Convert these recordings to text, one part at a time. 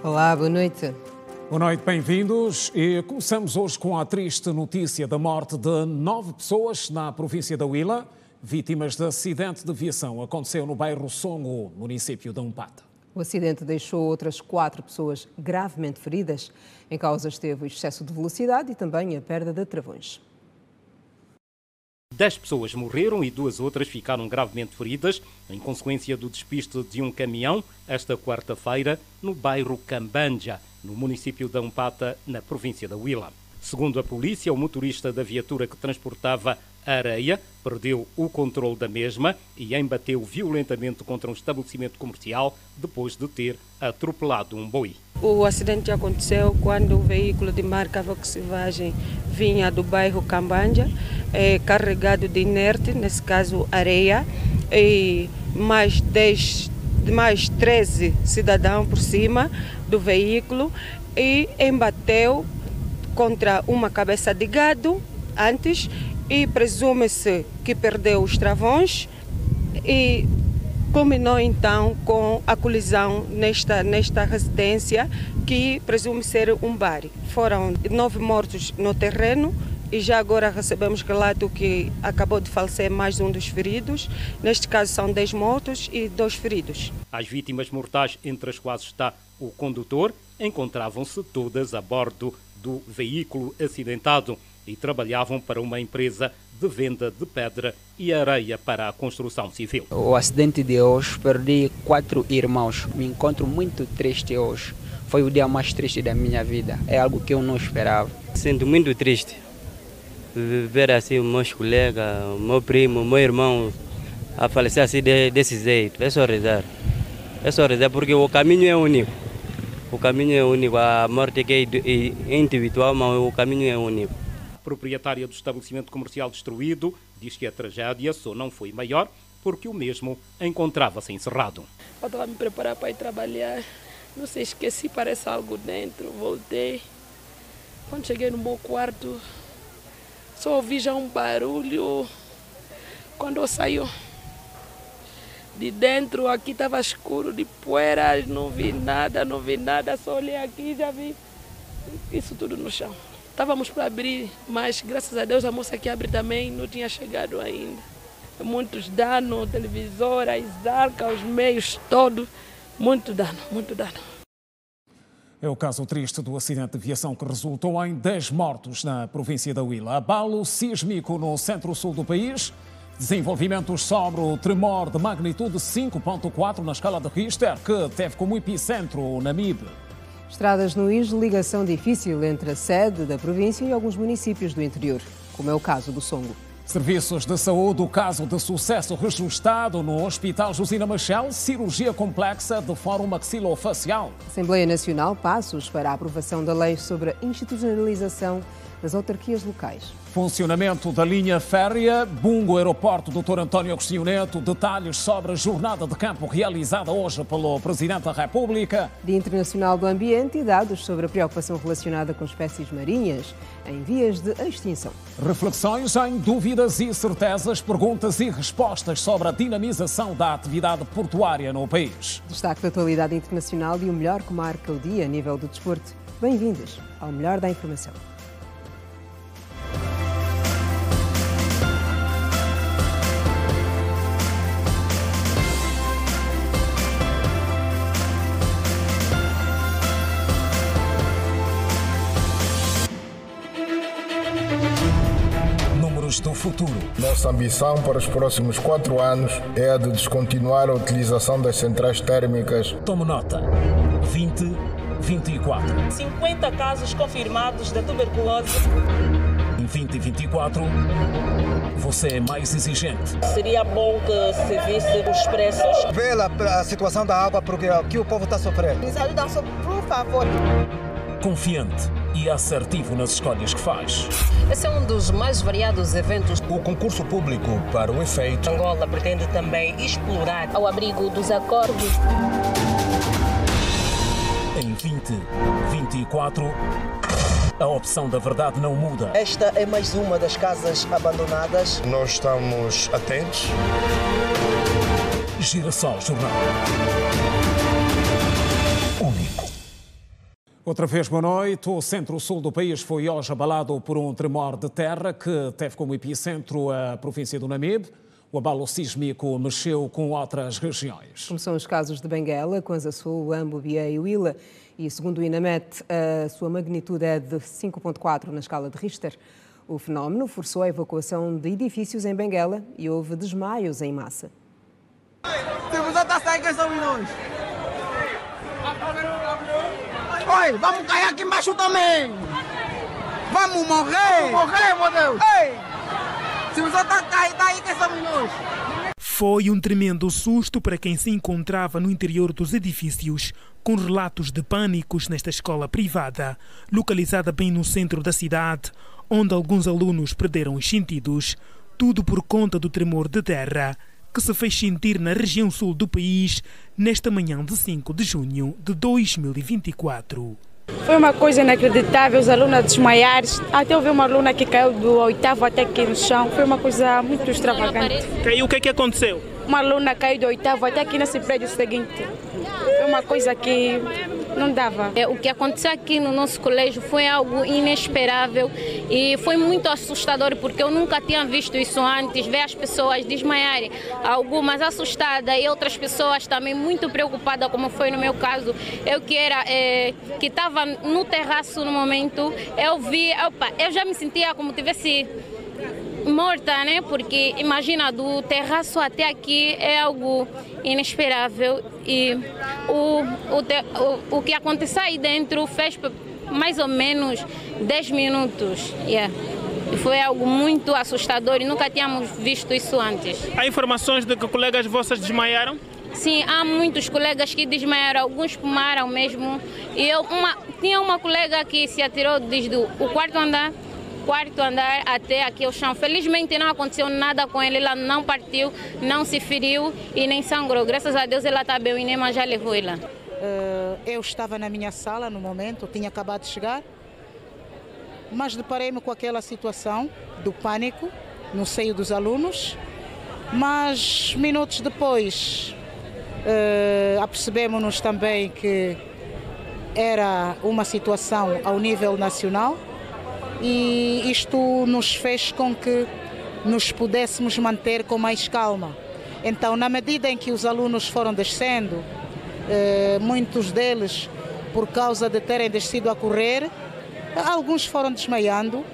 Olá, boa noite. Boa noite, bem-vindos. E começamos hoje com a triste notícia da morte de 9 pessoas na província da Huila, vítimas de acidente de aviação. Aconteceu no bairro Songo, município de Ampata. O acidente deixou outras 4 pessoas gravemente feridas. Em causa esteve o excesso de velocidade e também a perda de travões. 10 pessoas morreram e 2 outras ficaram gravemente feridas em consequência do despiste de um caminhão esta quarta-feira no bairro Cambanja, no município de Ampata, na província da Huila. Segundo a polícia, o motorista da viatura que transportava areia perdeu o controle da mesma e embateu violentamente contra um estabelecimento comercial depois de ter atropelado um boi. O acidente aconteceu quando o veículo de marca Volkswagen vinha do bairro Cambanja, carregado de inerte, nesse caso areia, e mais 13 cidadãos por cima do veículo e embateu contra uma cabeça de gado antes e presume-se que perdeu os travões e culminou então com a colisão nesta residência que presume ser um bar. Foram 9 mortos no terreno e já agora recebemos relato que acabou de falecer mais um dos feridos. Neste caso são 10 mortos e 2 feridos. As vítimas mortais, entre as quais está o condutor, encontravam-se todas a bordo do veículo acidentado e trabalhavam para uma empresa de venda de pedra e areia para a construção civil. O acidente de hoje, perdi 4 irmãos. Me encontro muito triste hoje. Foi o dia mais triste da minha vida. É algo que eu não esperava. Sinto muito triste ver assim meus colegas, meu primo, meu irmão a falecer assim desse jeito. É só rezar. É só rezar porque o caminho é único. O caminho é único. A morte que é individual, mas o caminho é único. A proprietária do estabelecimento comercial destruído diz que a tragédia só não foi maior porque o mesmo encontrava-se encerrado. Eu estava a me preparar para ir trabalhar, não sei, esqueci, parece algo dentro, voltei. Quando cheguei no meu quarto, só ouvi já um barulho. Quando eu saí de dentro, aqui estava escuro de poeira, não vi nada, só olhei aqui e já vi isso tudo no chão. Estávamos para abrir, mas graças a Deus a moça que abre também não tinha chegado ainda. Muitos danos, televisor, as arcas, os meios, todo. Muito dano, muito dano. É o caso triste do acidente de aviação que resultou em 10 mortos na província da Huila. Abalo sísmico no centro-sul do país. Desenvolvimentos sobre o tremor de magnitude 5.4 na escala de Richter, que teve como epicentro Namibe. Estradas no IJ, ligação difícil entre a sede da província e alguns municípios do interior, como é o caso do Songo. Serviços de saúde, o caso de sucesso registrado no Hospital Josina Machel, cirurgia complexa de fórum maxilofacial. Assembleia Nacional, passos para a aprovação da lei sobre a institucionalização das autarquias locais. Funcionamento da linha férrea, Bungo Aeroporto Dr. António Agostinho Neto, detalhes sobre a jornada de campo realizada hoje pelo Presidente da República. Dia Internacional do Ambiente e dados sobre a preocupação relacionada com espécies marinhas em vias de extinção. Reflexões em dúvidas e certezas, perguntas e respostas sobre a dinamização da atividade portuária no país. Destaque da atualidade internacional e o melhor que marca o dia a nível do desporto. Bem-vindos ao Melhor da Informação. Do futuro. Nossa ambição para os próximos 4 anos é a de descontinuar a utilização das centrais térmicas. Tome nota. 2024. 50 casos confirmados de tuberculose. Em 2024, você é mais exigente. Seria bom que se visse os preços. Vê a situação da água, porque aqui o povo está sofrendo. Nos ajudam, por favor. Confiante e assertivo nas escolhas que faz. Esse é um dos mais variados eventos. O concurso público para o efeito. Angola pretende também explorar ao abrigo dos acordos. Em 2024, a opção da verdade não muda. Esta é mais uma das casas abandonadas. Nós estamos atentos. Girassol Jornal. Único. Outra vez, boa noite. O centro-sul do país foi hoje abalado por um tremor de terra que teve como epicentro a província do Namibe. O abalo sísmico mexeu com outras regiões. Como são os casos de Benguela, Kwanza Sul, Ambo, Bié e Huila. E segundo o INAMET, a sua magnitude é de 5,4 na escala de Richter. O fenómeno forçou a evacuação de edifícios em Benguela e houve desmaios em massa. Oi, vamos cair aqui embaixo também! Vamos morrer! Vamos morrer, meu Deus! Ei! Se você está caído, aí que somos nós! Foi um tremendo susto para quem se encontrava no interior dos edifícios, com relatos de pânicos nesta escola privada, localizada bem no centro da cidade, onde alguns alunos perderam os sentidos, tudo por conta do tremor de terra que se fez sentir na região sul do país nesta manhã de 5 de junho de 2024. Foi uma coisa inacreditável, os alunos a desmaiar, até houve uma aluna que caiu do 8º até aqui no chão, foi uma coisa muito extravagante. Caiu, o que é que aconteceu? Uma aluna caiu do 8º até aqui nesse prédio seguinte, foi uma coisa que não dava. O que aconteceu aqui no nosso colégio foi algo inesperável e foi muito assustador porque eu nunca tinha visto isso antes, ver as pessoas desmaiarem, algumas assustadas e outras pessoas também muito preocupadas, como foi no meu caso. Eu que estava no terraço no momento, eu já me sentia como tivesse morta, né? Porque imagina, do terraço até aqui é algo inesperável e o que aconteceu aí dentro fez mais ou menos 10 minutos. E foi algo muito assustador e nunca tínhamos visto isso antes. Há informações de que colegas vossas desmaiaram? Sim, há muitos colegas que desmaiaram, alguns fumaram mesmo. E tinha uma colega que se atirou desde o quarto andar até aqui ao chão. Felizmente não aconteceu nada com ele, ela não partiu, não se feriu e nem sangrou. Graças a Deus ela está bem, o INEMA já levou ela. Eu estava na minha sala no momento, tinha acabado de chegar, mas deparei-me com aquela situação do pânico no seio dos alunos, mas minutos depois apercebemos-nos também que era uma situação ao nível nacional. E isto nos fez com que nos pudéssemos manter com mais calma. Então, na medida em que os alunos foram descendo, muitos deles, por causa de terem descido a correr, alguns foram desmaiando,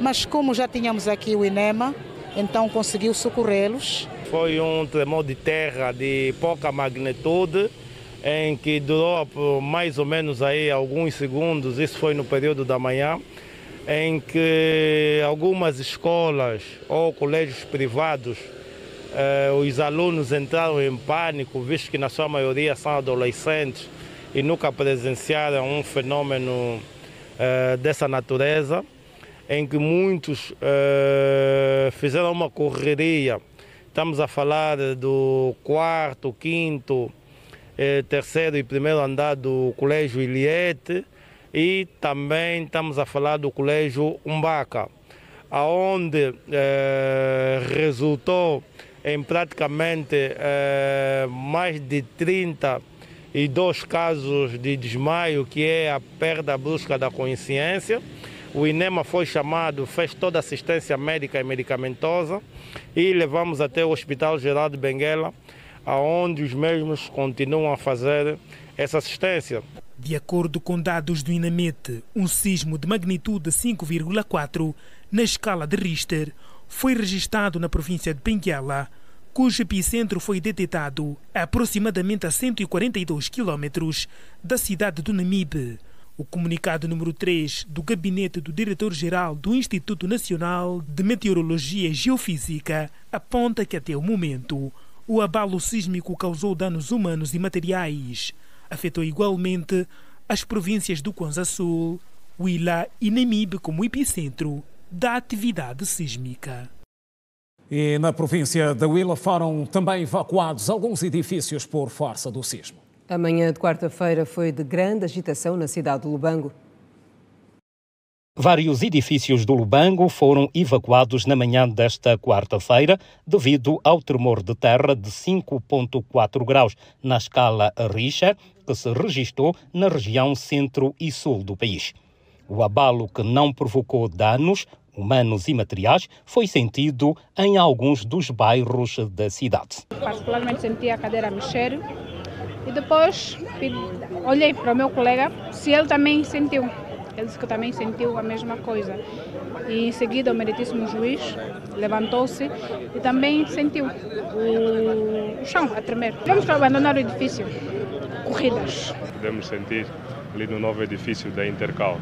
mas como já tínhamos aqui o INEMA, então conseguiu socorrê-los. Foi um tremor de terra de pouca magnitude, em que durou por mais ou menos aí alguns segundos, isso foi no período da manhã, em que algumas escolas ou colégios privados, os alunos entraram em pânico, visto que na sua maioria são adolescentes e nunca presenciaram um fenômeno dessa natureza, em que muitos fizeram uma correria. Estamos a falar do 4º, 5º, 3º e 1º andar do Colégio Iliete, e também estamos a falar do Colégio Umbaca, onde resultou em praticamente mais de 32 casos de desmaio, que é a perda brusca da consciência. O INEMA foi chamado, fez toda a assistência médica e medicamentosa e levamos até o Hospital Geral de Benguela, onde os mesmos continuam a fazer essa assistência. De acordo com dados do INAMET, um sismo de magnitude 5,4 na escala de Richter foi registrado na província de Benguela, cujo epicentro foi detectado a aproximadamente a 142 quilômetros da cidade do Namibe. O comunicado número 3 do gabinete do diretor-geral do Instituto Nacional de Meteorologia e Geofísica aponta que até o momento o abalo sísmico causou danos humanos e materiais. Afetou igualmente as províncias do Kwanza Sul, Huila e Namibe como epicentro da atividade sísmica. E na província da Huila foram também evacuados alguns edifícios por força do sismo. A manhã de quarta-feira foi de grande agitação na cidade de Lubango. Vários edifícios do Lubango foram evacuados na manhã desta quarta-feira devido ao tremor de terra de 5,4 graus na escala Richter que se registrou na região centro e sul do país. O abalo, que não provocou danos humanos e materiais, foi sentido em alguns dos bairros da cidade. Particularmente senti a cadeira mexer e depois olhei para o meu colega se ele também sentiu. Ele disse que também sentiu a mesma coisa. E em seguida o meritíssimo juiz levantou-se e também sentiu o chão a tremer. Tivemos que abandonar o edifício. Corridas. Podemos sentir ali no novo edifício da Intercal.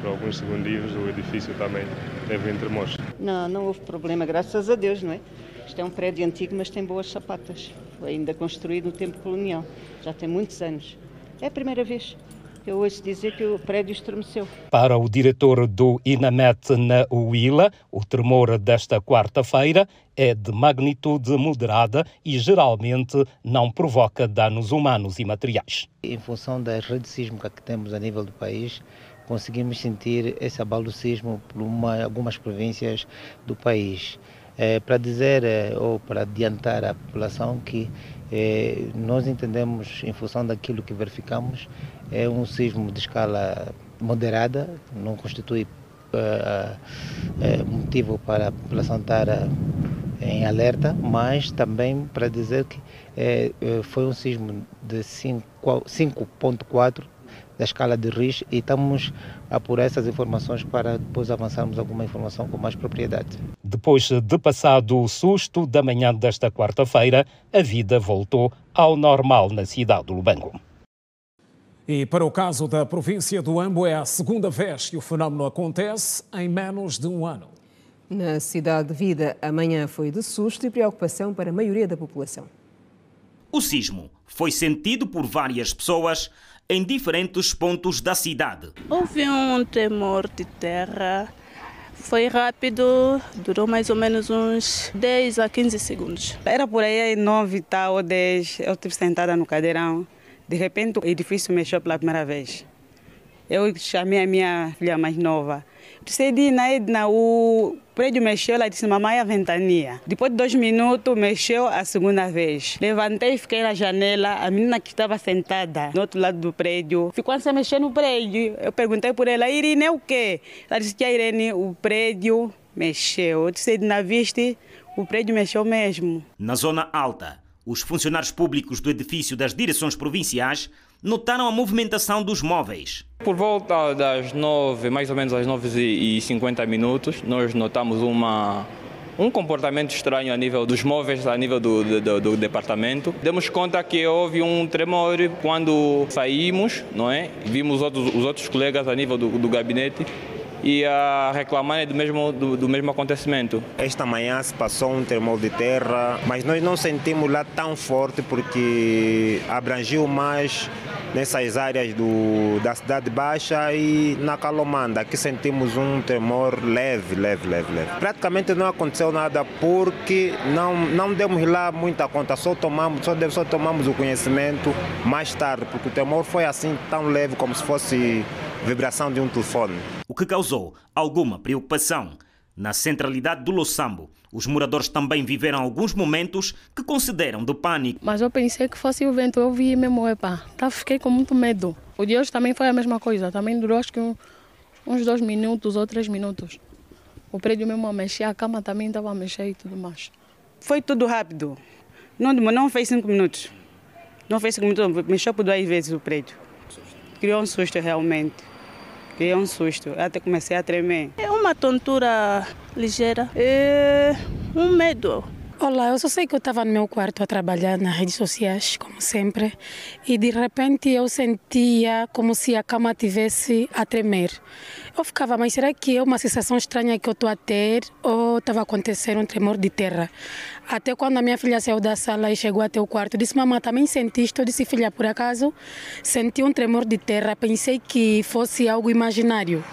Por alguns segundinhos o edifício também teve em tremores. Não houve problema, graças a Deus, não é? Isto é um prédio antigo, mas tem boas sapatas. Foi ainda construído no tempo colonial. Já tem muitos anos. É a primeira vez que eu ouço dizer que o prédio estremeceu. Para o diretor do INAMET na Huila, o tremor desta quarta-feira é de magnitude moderada e geralmente não provoca danos humanos e materiais. Em função da rede sísmica que temos a nível do país, conseguimos sentir esse abalo sísmico por algumas províncias do país. Para dizer ou para adiantar à população que nós entendemos, em função daquilo que verificamos, é um sismo de escala moderada, não constitui motivo para a população estar em alerta, mas também para dizer que foi um sismo de 5.4 da escala de Richter e estamos a apurar essas informações para depois avançarmos alguma informação com mais propriedade. Depois de passado o susto da manhã desta quarta-feira, a vida voltou ao normal na cidade do Lubango. E para o caso da província do Ambo, é a segunda vez que o fenómeno acontece em menos de um ano. Na cidade de Vida, amanhã foi de susto e preocupação para a maioria da população. O sismo foi sentido por várias pessoas em diferentes pontos da cidade. Houve um tremor de terra, foi rápido, durou mais ou menos uns 10 a 15 segundos. Era por aí 9 ou 10, eu estive sentada no cadeirão. De repente o edifício mexeu pela primeira vez. Eu chamei a minha filha mais nova. Disse, Edna, o prédio mexeu, ela disse, mamãe, a ventania. Depois de 2 minutos, mexeu a segunda vez. Levantei e fiquei na janela, a menina que estava sentada no outro lado do prédio, ficou a mexer no prédio. Eu perguntei por ela, Irene, é o quê? Ela disse que a Irene, o prédio mexeu. Eu disse, Edna, viste? O prédio mexeu mesmo. Na zona alta, os funcionários públicos do edifício das direções provinciais notaram a movimentação dos móveis. Por volta das 9, mais ou menos às 9h50, nós notamos um comportamento estranho a nível dos móveis, a nível do departamento. Demos conta que houve um tremor quando saímos, não é? Vimos os outros colegas a nível do gabinete e a reclamar do mesmo acontecimento. Esta manhã se passou um tremor de terra, mas nós não sentimos lá tão forte porque abrangiu mais nessas áreas da Cidade Baixa e na Calomanda. Aqui sentimos um tremor leve. Praticamente não aconteceu nada porque não demos lá muita conta, só tomamos o conhecimento mais tarde, porque o tremor foi assim tão leve como se fosse vibração de um telefone. O que causou alguma preocupação. Na centralidade do Loçambo, os moradores também viveram alguns momentos que consideram de pânico. Mas eu pensei que fosse o vento, eu vi mesmo, fiquei com muito medo. O de hoje também foi a mesma coisa, também durou acho que uns 2 minutos ou 3 minutos. O prédio mesmo a mexer, a cama também estava a mexer e tudo mais. Foi tudo rápido, não fez 5 minutos. Não fez 5 minutos, mexeu por 2 vezes o prédio. Criou um susto realmente. Criou um susto, eu até comecei a tremer. É uma tontura ligeira, um medo. Olá, eu só sei que eu estava no meu quarto a trabalhar nas redes sociais, como sempre, e de repente eu sentia como se a cama estivesse a tremer. Eu ficava, mas será que é uma sensação estranha que eu estou a ter ou estava a acontecer um tremor de terra? Até quando a minha filha saiu da sala e chegou até o quarto, disse, mamãe, também sentiste? Eu disse, filha, por acaso senti um tremor de terra, pensei que fosse algo imaginário.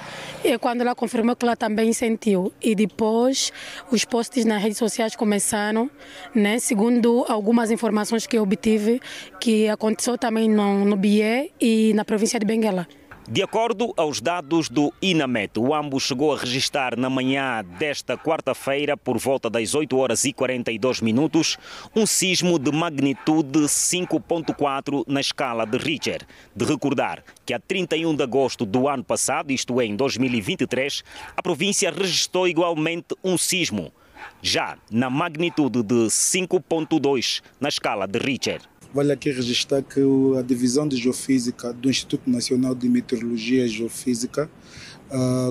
E quando ela confirmou que ela também sentiu. E depois os posts nas redes sociais começaram, né, segundo algumas informações que eu obtive, que aconteceu também no Bié e na província de Benguela. De acordo aos dados do INAMET, o AMBO chegou a registrar na manhã desta quarta-feira, por volta das 8h42, um sismo de magnitude 5.4 na escala de Richter. De recordar que a 31 de agosto do ano passado, isto é, em 2023, a província registrou igualmente um sismo, já na magnitude de 5.2 na escala de Richter. Vale aqui registrar que a Divisão de Geofísica do Instituto Nacional de Meteorologia e Geofísica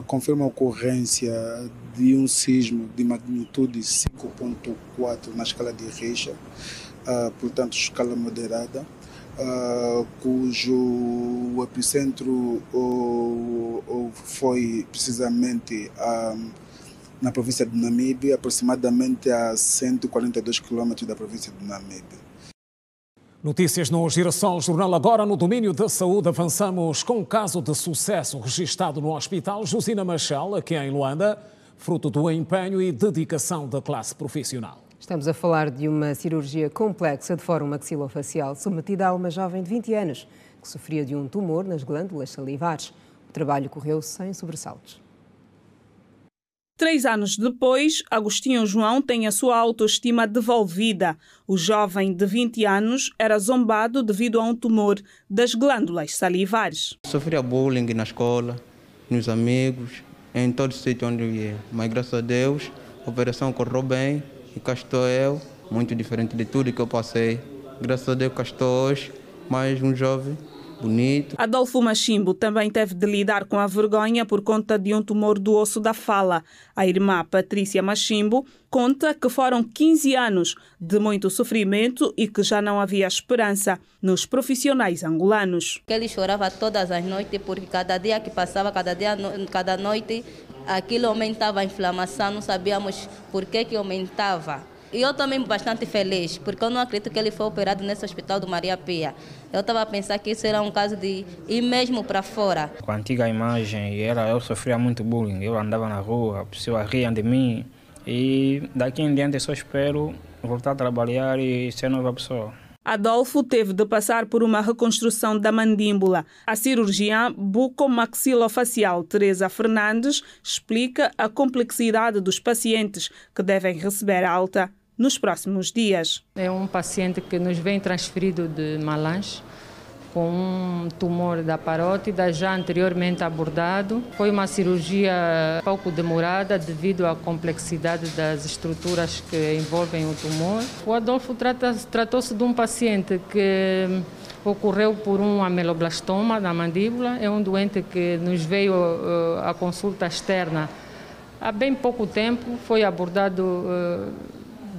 confirma a ocorrência de um sismo de magnitude 5.4 na escala de Richter, portanto escala moderada, cujo epicentro foi precisamente na província de Namibe, aproximadamente a 142 km da província de Namibe. Notícias no Girassol Jornal agora no domínio da saúde. Avançamos com um caso de sucesso registado no Hospital Josina Machel, aqui em Luanda, fruto do empenho e dedicação da classe profissional. Estamos a falar de uma cirurgia complexa de fórum maxilofacial submetida a uma jovem de 20 anos que sofria de um tumor nas glândulas salivares. O trabalho correu sem sobressaltos. 3 anos depois, Agostinho João tem a sua autoestima devolvida. O jovem de 20 anos era zombado devido a um tumor das glândulas salivares. Sofria bullying na escola, nos amigos, em todo sítio onde eu ia. Mas graças a Deus, a operação correu bem e cá estou eu, muito diferente de tudo que eu passei. Graças a Deus cá estou hoje, mais um jovem bonito. Adolfo Machimbo também teve de lidar com a vergonha por conta de um tumor do osso da fala. A irmã Patrícia Machimbo conta que foram 15 anos de muito sofrimento e que já não havia esperança nos profissionais angolanos. Ele chorava todas as noites porque cada dia que passava, cada noite, aquilo aumentava a inflamação, não sabíamos por que aumentava. E eu também bastante feliz, porque eu não acredito que ele foi operado nesse hospital do Maria Pia. Eu estava a pensar que isso era um caso de ir mesmo para fora. Com a antiga imagem, eu sofria muito bullying. Eu andava na rua, as pessoas riam de mim. E daqui em diante eu só espero voltar a trabalhar e ser nova pessoa. Adolfo teve de passar por uma reconstrução da mandíbula. A cirurgiã bucomaxilofacial Teresa Fernandes explica a complexidade dos pacientes que devem receber alta nos próximos dias. É um paciente que nos vem transferido de Malange com um tumor da parótida já anteriormente abordado. Foi uma cirurgia pouco demorada devido à complexidade das estruturas que envolvem o tumor. O Adolfo tratou-se de um paciente que ocorreu por um ameloblastoma na mandíbula. É um doente que nos veio à consulta externa há bem pouco tempo. Foi abordado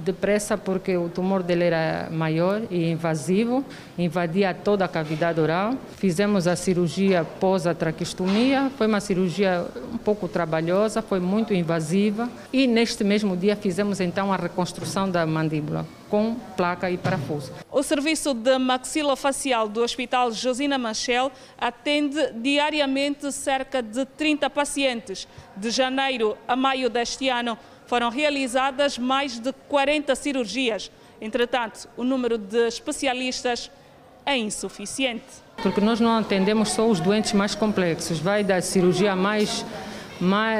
depressa porque o tumor dele era maior e invasivo, invadia toda a cavidade oral. Fizemos a cirurgia pós a traqueostomia, foi uma cirurgia um pouco trabalhosa, foi muito invasiva e neste mesmo dia fizemos então a reconstrução da mandíbula com placa e parafuso. O serviço de maxilofacial do Hospital Josina Machel atende diariamente cerca de 30 pacientes. De janeiro a maio deste ano, foram realizadas mais de 40 cirurgias. Entretanto, o número de especialistas é insuficiente. Porque nós não atendemos só os doentes mais complexos. Vai da cirurgia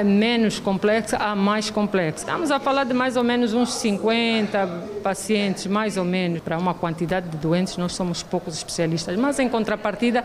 menos complexa a mais complexa. Estamos a falar de mais ou menos uns 50 pacientes, mais ou menos. Para uma quantidade de doentes, nós somos poucos especialistas. Mas, em contrapartida,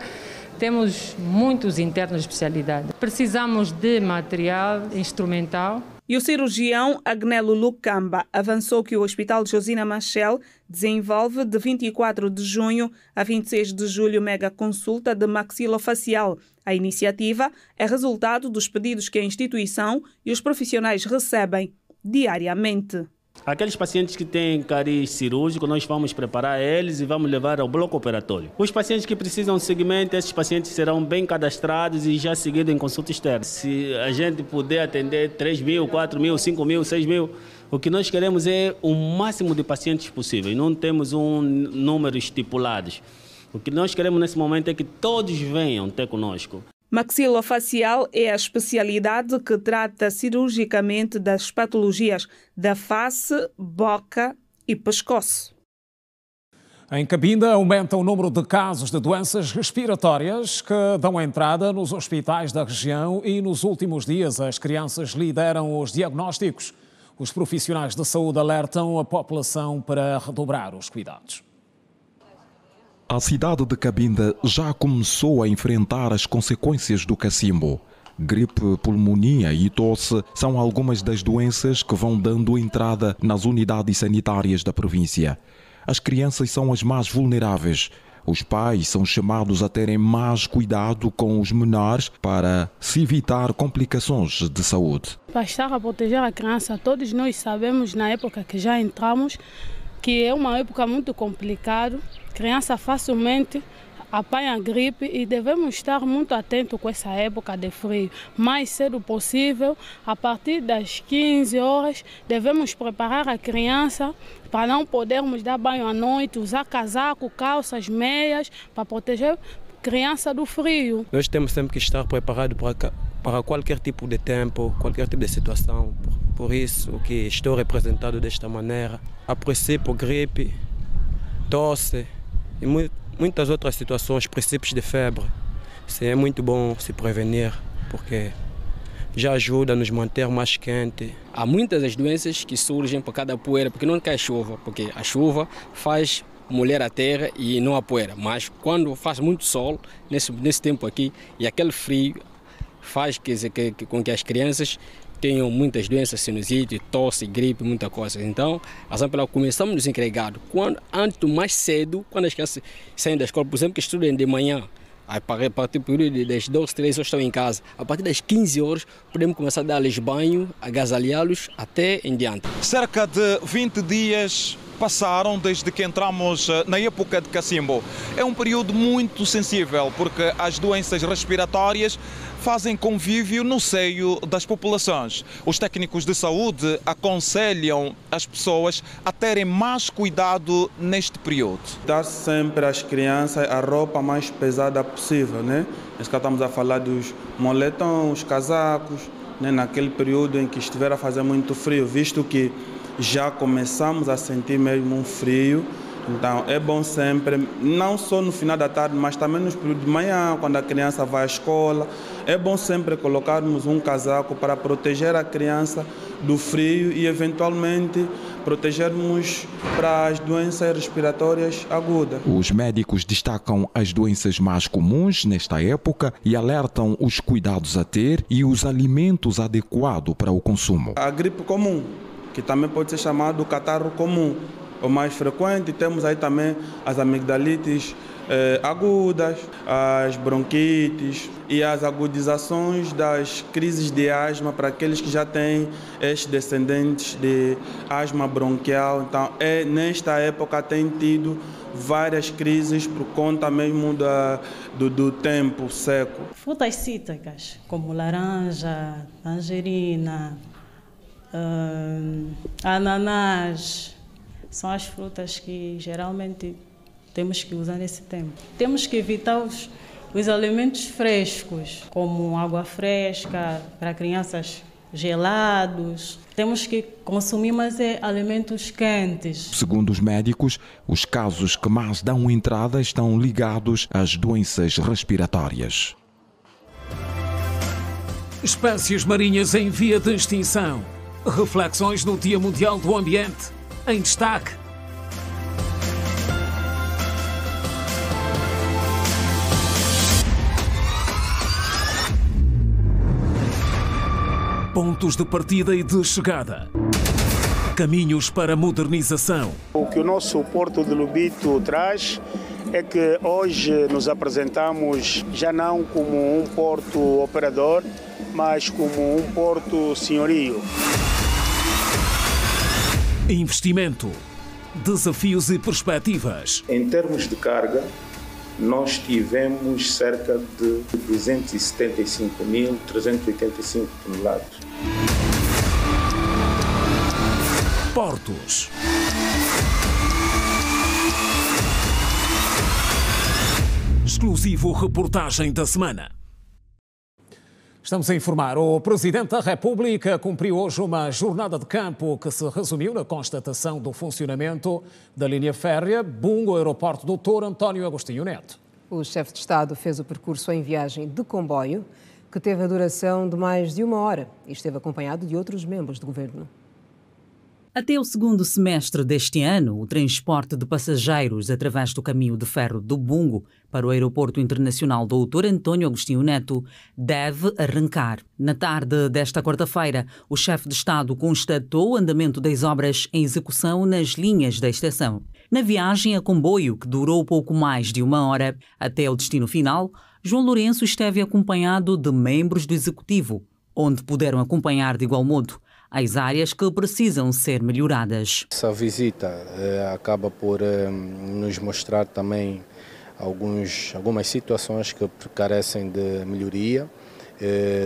temos muitos internos de especialidade. Precisamos de material instrumental. E o cirurgião Agnelo Lucamba avançou que o Hospital Josina Machel desenvolve de 24 de junho a 26 de julho mega consulta de maxilofacial. A iniciativa é resultado dos pedidos que a instituição e os profissionais recebem diariamente. Aqueles pacientes que têm cariz cirúrgico, nós vamos preparar eles e vamos levar ao bloco operatório. Os pacientes que precisam de segmento, esses pacientes serão bem cadastrados e já seguidos em consulta externa. Se a gente puder atender 3 mil, 4 mil, 5 mil, 6 mil, o que nós queremos é o máximo de pacientes possível. Não temos um número estipulado. O que nós queremos nesse momento é que todos venham ter conosco. Maxilofacial é a especialidade que trata cirurgicamente das patologias da face, boca e pescoço. Em Cabinda, aumenta o número de casos de doenças respiratórias que dão entrada nos hospitais da região e nos últimos dias as crianças lideram os diagnósticos. Os profissionais de saúde alertam a população para redobrar os cuidados. A cidade de Cabinda já começou a enfrentar as consequências do cacimbo. Gripe, pulmonia e tosse são algumas das doenças que vão dando entrada nas unidades sanitárias da província. As crianças são as mais vulneráveis. Os pais são chamados a terem mais cuidado com os menores para se evitar complicações de saúde. Para estar a proteger a criança, todos nós sabemos na época que já entramos que é uma época muito complicada. A criança facilmente apanha gripe e devemos estar muito atentos com essa época de frio. Mais cedo possível, a partir das 15 horas, devemos preparar a criança para não podermos dar banho à noite, usar casaco, calças, meias, para proteger a criança do frio. Nós temos sempre que estar preparados para qualquer tipo de tempo, qualquer tipo de situação. Por isso que estou representado desta maneira. A princípio, gripe, tosse e muitas outras situações, princípios de febre. Isso é muito bom se prevenir, porque já ajuda a nos manter mais quente. Há muitas das doenças que surgem por causa da poeira, porque não cai chuva, porque a chuva faz molhar a terra e não a poeira. Mas quando faz muito sol, nesse tempo aqui, e aquele frio faz com que as crianças tenham muitas doenças, sinusite, tosse, gripe, muita coisa. Então, a razão pela qual começamos a nos encarregar, antes mais cedo, quando as crianças saem da escola, por exemplo, que estudam de manhã, a partir do período das 12, 13 horas estão em casa, a partir das 15 horas podemos começar a dar-lhes banho, agasalhá-los até em diante. Cerca de 20 dias passaram desde que entramos na época de cacimbo. É um período muito sensível porque as doenças respiratórias fazem convívio no seio das populações. Os técnicos de saúde aconselham as pessoas a terem mais cuidado neste período. Dar sempre às crianças a roupa mais pesada possível, né? Nesse caso estamos a falar dos moletons, casacos, né? Naquele período em que estiver a fazer muito frio, visto que já começamos a sentir mesmo um frio. Então é bom sempre, não só no final da tarde, mas também nos períodos de manhã, quando a criança vai à escola, é bom sempre colocarmos um casaco para proteger a criança do frio e eventualmente protegermos para as doenças respiratórias agudas. Os médicos destacam as doenças mais comuns nesta época e alertam os cuidados a ter e os alimentos adequados para o consumo. A gripe comum, que também pode ser chamado catarro comum, o mais frequente. Temos aí também as amigdalites agudas, as bronquites e as agudizações das crises de asma para aqueles que já têm estes descendentes de asma bronquial. Então, nesta época tem tido várias crises por conta mesmo do tempo seco. Frutas cítricas, como laranja, tangerina, ananás, são as frutas que geralmente temos que usar nesse tempo. Temos que evitar os alimentos frescos, como água fresca para crianças, gelados. Temos que consumir mais alimentos quentes. Segundo os médicos, os casos que mais dão entrada estão ligados às doenças respiratórias. Espécies marinhas em via de extinção. Reflexões no Dia Mundial do Ambiente. Em destaque. Pontos de partida e de chegada. Caminhos para a modernização. O que o nosso Porto de Lobito traz é que hoje nos apresentamos já não como um porto operador, mas como um porto senhorio. Investimento, desafios e perspectivas. Em termos de carga, nós tivemos cerca de 275.385 toneladas. Portos. Exclusivo reportagem da semana. Estamos a informar. O Presidente da República cumpriu hoje uma jornada de campo que se resumiu na constatação do funcionamento da linha férrea Bungo-Aeroporto Dr. António Agostinho Neto. O chefe de Estado fez o percurso em viagem de comboio, que teve a duração de mais de 1 hora e esteve acompanhado de outros membros do governo. Até o segundo semestre deste ano, o transporte de passageiros através do caminho de ferro do Bungo para o Aeroporto Internacional Dr. António Agostinho Neto deve arrancar. Na tarde desta quarta-feira, o chefe de Estado constatou o andamento das obras em execução nas linhas da estação. Na viagem a comboio, que durou pouco mais de 1 hora, até o destino final, João Lourenço esteve acompanhado de membros do Executivo, onde puderam acompanhar de igual modo as áreas que precisam ser melhoradas. Essa visita acaba por nos mostrar também algumas situações que carecem de melhoria,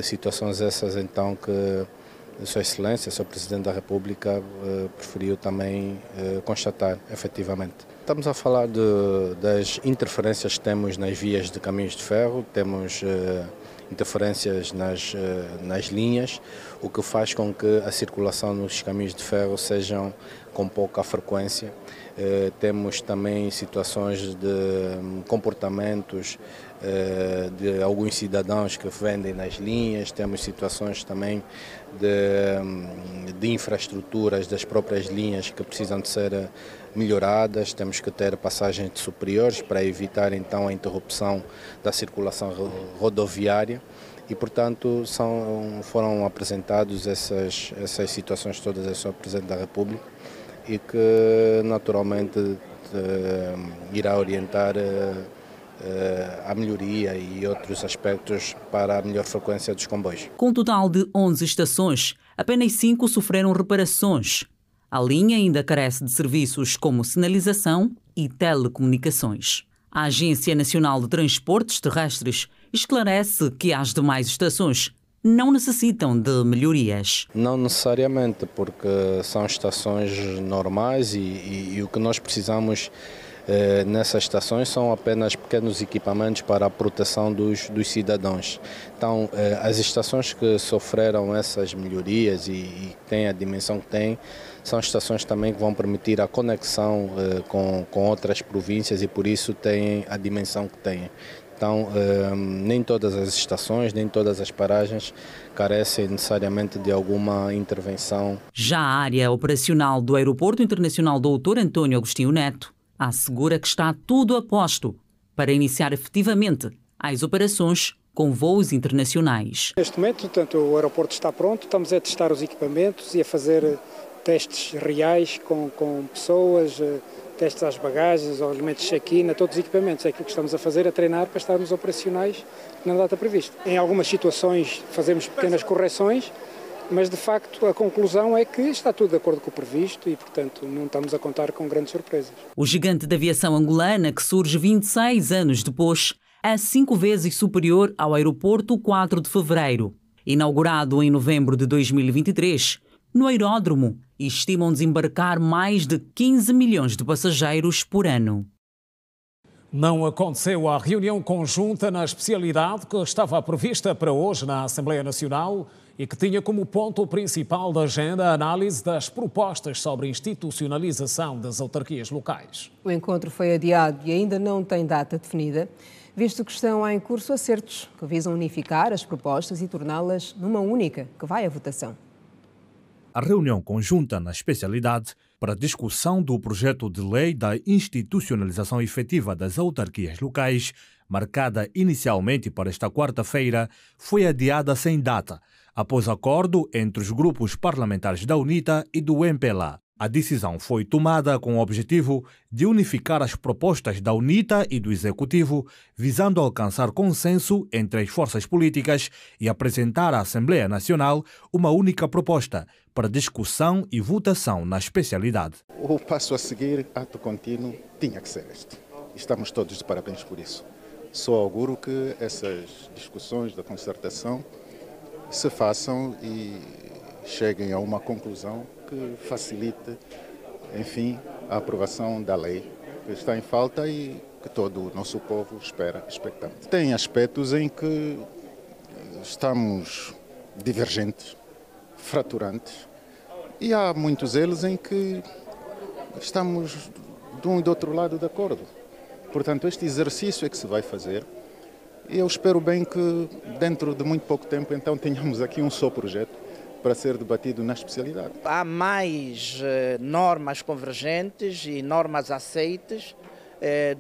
situações essas então que Sua Excelência, Sr. Presidente da República, preferiu também constatar efetivamente. Estamos a falar das interferências que temos nas vias de caminhos de ferro, temos interferências nas linhas, o que faz com que a circulação nos caminhos de ferro sejam com pouca frequência. Temos também situações de comportamentos de alguns cidadãos que vendem nas linhas, temos situações também de infraestruturas das próprias linhas que precisam de ser melhoradas, temos que ter passagens superiores para evitar então a interrupção da circulação rodoviária e, portanto, foram apresentados essas situações todas ao Sr. Presidente da República e que naturalmente irá orientar a melhoria e outros aspectos para a melhor frequência dos comboios. Com um total de 11 estações, apenas 5 sofreram reparações. A linha ainda carece de serviços como sinalização e telecomunicações. A Agência Nacional de Transportes Terrestres esclarece que as demais estações não necessitam de melhorias. Não necessariamente, porque são estações normais e o que nós precisamos nessas estações são apenas pequenos equipamentos para a proteção dos cidadãos. Então, as estações que sofreram essas melhorias e têm a dimensão que têm, são estações também que vão permitir a conexão com outras províncias e por isso têm a dimensão que têm. Então, nem todas as estações, nem todas as paragens carecem necessariamente de alguma intervenção. Já a área operacional do Aeroporto Internacional Dr. António Agostinho Neto assegura que está tudo a posto para iniciar efetivamente as operações com voos internacionais. Neste momento, portanto, o aeroporto está pronto, estamos a testar os equipamentos e a fazer testes reais com pessoas, testes às bagagens, aos elementos de check-in, a todos os equipamentos. É aquilo que estamos a fazer, a treinar para estarmos operacionais na data prevista. Em algumas situações fazemos pequenas correções, mas de facto a conclusão é que está tudo de acordo com o previsto e, portanto, não estamos a contar com grandes surpresas. O gigante da aviação angolana, que surge 26 anos depois, é 5 vezes superior ao aeroporto 4 de fevereiro. Inaugurado em novembro de 2023, no aeródromo estimam desembarcar mais de 15 milhões de passageiros por ano. Não aconteceu a reunião conjunta na especialidade que estava prevista para hoje na Assembleia Nacional e que tinha como ponto principal da agenda a análise das propostas sobre a institucionalização das autarquias locais. O encontro foi adiado e ainda não tem data definida, visto que estão em curso acertos que visam unificar as propostas e torná-las numa única, que vai à votação. A reunião conjunta na especialidade para discussão do projeto de lei da institucionalização efetiva das autarquias locais, marcada inicialmente para esta quarta-feira, foi adiada sem data, após acordo entre os grupos parlamentares da UNITA e do MPLA. A decisão foi tomada com o objetivo de unificar as propostas da UNITA e do Executivo, visando alcançar consenso entre as forças políticas e apresentar à Assembleia Nacional uma única proposta para discussão e votação na especialidade. O passo a seguir, ato contínuo, tinha que ser este. Estamos todos de parabéns por isso. Só auguro que essas discussões da concertação se façam e cheguem a uma conclusão que facilite, enfim, a aprovação da lei que está em falta e que todo o nosso povo espera expectante. Tem aspectos em que estamos divergentes, fraturantes, e há muitos deles em que estamos de um e do outro lado de acordo. Portanto, este exercício é que se vai fazer e eu espero bem que dentro de muito pouco tempo então tenhamos aqui um só projeto para ser debatido na especialidade. Há mais normas convergentes e normas aceites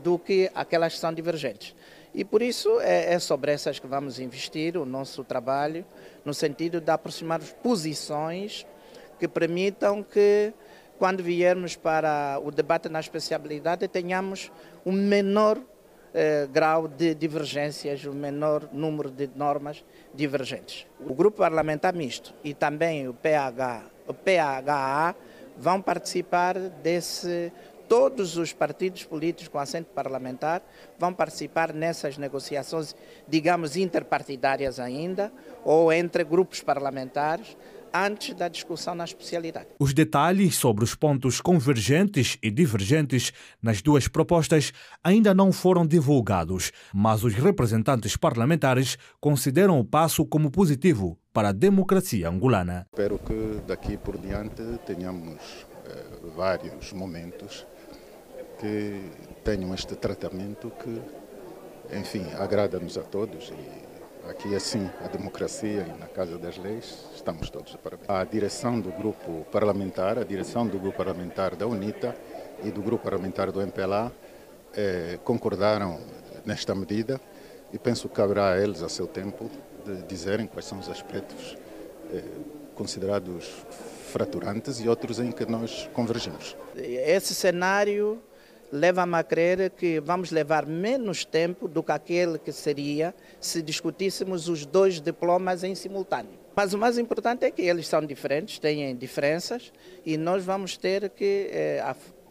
do que aquelas que são divergentes. E por isso é sobre essas que vamos investir o nosso trabalho, no sentido de aproximar posições que permitam que, quando viermos para o debate na especialidade, tenhamos um menor grau de divergências, um menor número de normas divergentes. O Grupo Parlamentar Misto e também o PHA vão participar desse. Todos os partidos políticos com assento parlamentar vão participar nessas negociações, digamos, interpartidárias ainda, ou entre grupos parlamentares, antes da discussão na especialidade. Os detalhes sobre os pontos convergentes e divergentes nas duas propostas ainda não foram divulgados, mas os representantes parlamentares consideram o passo como positivo para a democracia angolana. Espero que daqui por diante tenhamos vários momentos que tenham este tratamento que, enfim, agrada-nos a todos. E aqui, assim, a democracia e na Casa das Leis, estamos todos de parabéns. A direção do grupo parlamentar, a direção do grupo parlamentar da UNITA e do grupo parlamentar do MPLA concordaram nesta medida e penso que caberá a eles, a seu tempo, de dizerem quais são os aspectos considerados fraturantes e outros em que nós convergimos. Esse cenário leva-me a crer que vamos levar menos tempo do que aquele que seria se discutíssemos os dois diplomas em simultâneo. Mas o mais importante é que eles são diferentes, têm diferenças e nós vamos ter que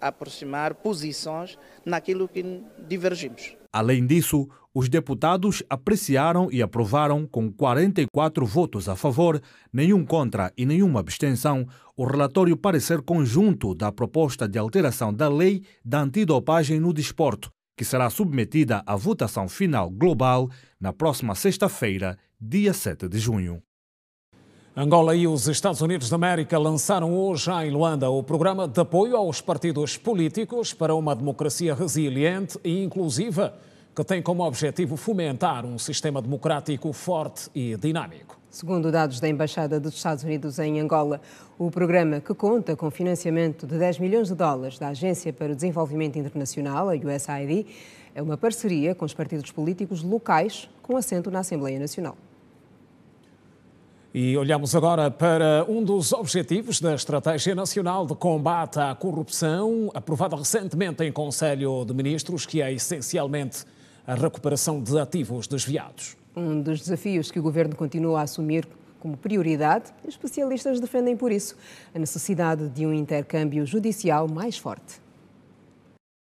aproximar posições naquilo que divergimos. Além disso, os deputados apreciaram e aprovaram com 44 votos a favor, nenhum contra e nenhuma abstenção, o relatório parecer conjunto da proposta de alteração da lei da antidopagem no desporto, que será submetida à votação final global na próxima sexta-feira, dia 7 de junho. Angola e os Estados Unidos da América lançaram hoje em Luanda o programa de apoio aos partidos políticos para uma democracia resiliente e inclusiva, que tem como objetivo fomentar um sistema democrático forte e dinâmico. Segundo dados da Embaixada dos Estados Unidos em Angola, o programa, que conta com financiamento de $10 milhões da Agência para o Desenvolvimento Internacional, a USAID, é uma parceria com os partidos políticos locais com assento na Assembleia Nacional. E olhamos agora para um dos objetivos da Estratégia Nacional de Combate à Corrupção, aprovada recentemente em Conselho de Ministros, que é essencialmente a recuperação de ativos desviados. Um dos desafios que o Governo continua a assumir como prioridade, especialistas defendem por isso a necessidade de um intercâmbio judicial mais forte.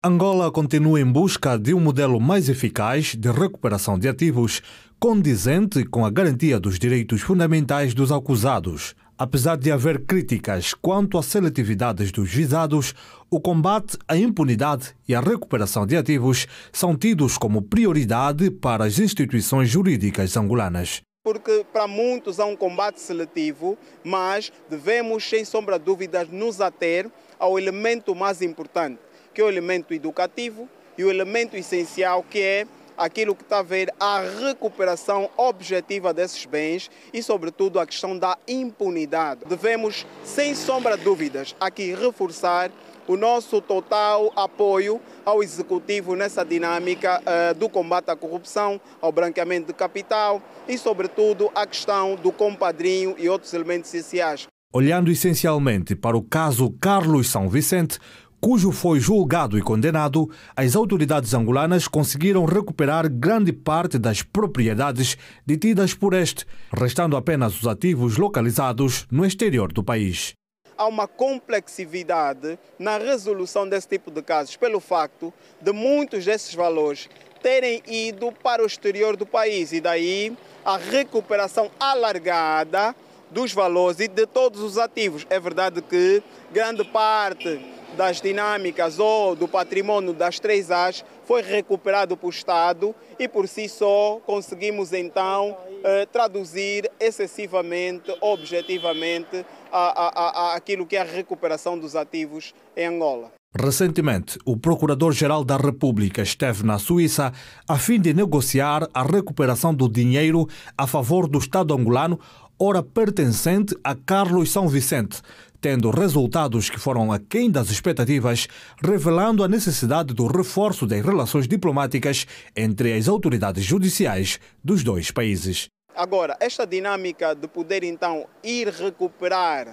Angola continua em busca de um modelo mais eficaz de recuperação de ativos, condizente com a garantia dos direitos fundamentais dos acusados. Apesar de haver críticas quanto à seletividade dos visados, o combate à impunidade e a recuperação de ativos são tidos como prioridade para as instituições jurídicas angolanas. Porque para muitos há um combate seletivo, mas devemos, sem sombra de dúvidas, nos ater ao elemento mais importante, que é o elemento educativo e o elemento essencial, que é aquilo que está a ver a recuperação objetiva desses bens e, sobretudo, a questão da impunidade. Devemos, sem sombra de dúvidas, aqui reforçar o nosso total apoio ao Executivo nessa dinâmica do combate à corrupção, ao branqueamento de capital e, sobretudo, a questão do compadrinho e outros elementos essenciais. Olhando essencialmente para o caso Carlos São Vicente, cujo foi julgado e condenado, as autoridades angolanas conseguiram recuperar grande parte das propriedades detidas por este, restando apenas os ativos localizados no exterior do país. Há uma complexidade na resolução desse tipo de casos, pelo facto de muitos desses valores terem ido para o exterior do país, e daí a recuperação alargada dos valores e de todos os ativos. É verdade que grande parte das dinâmicas ou do patrimônio das 3As foi recuperado para o Estado e por si só conseguimos então traduzir excessivamente, objetivamente, aquilo que é a recuperação dos ativos em Angola. Recentemente, o Procurador-Geral da República esteve na Suíça a fim de negociar a recuperação do dinheiro a favor do Estado angolano, ora pertencente a Carlos São Vicente, tendo resultados que foram aquém das expectativas, revelando a necessidade do reforço das relações diplomáticas entre as autoridades judiciais dos dois países. Agora, esta dinâmica de poder então ir recuperar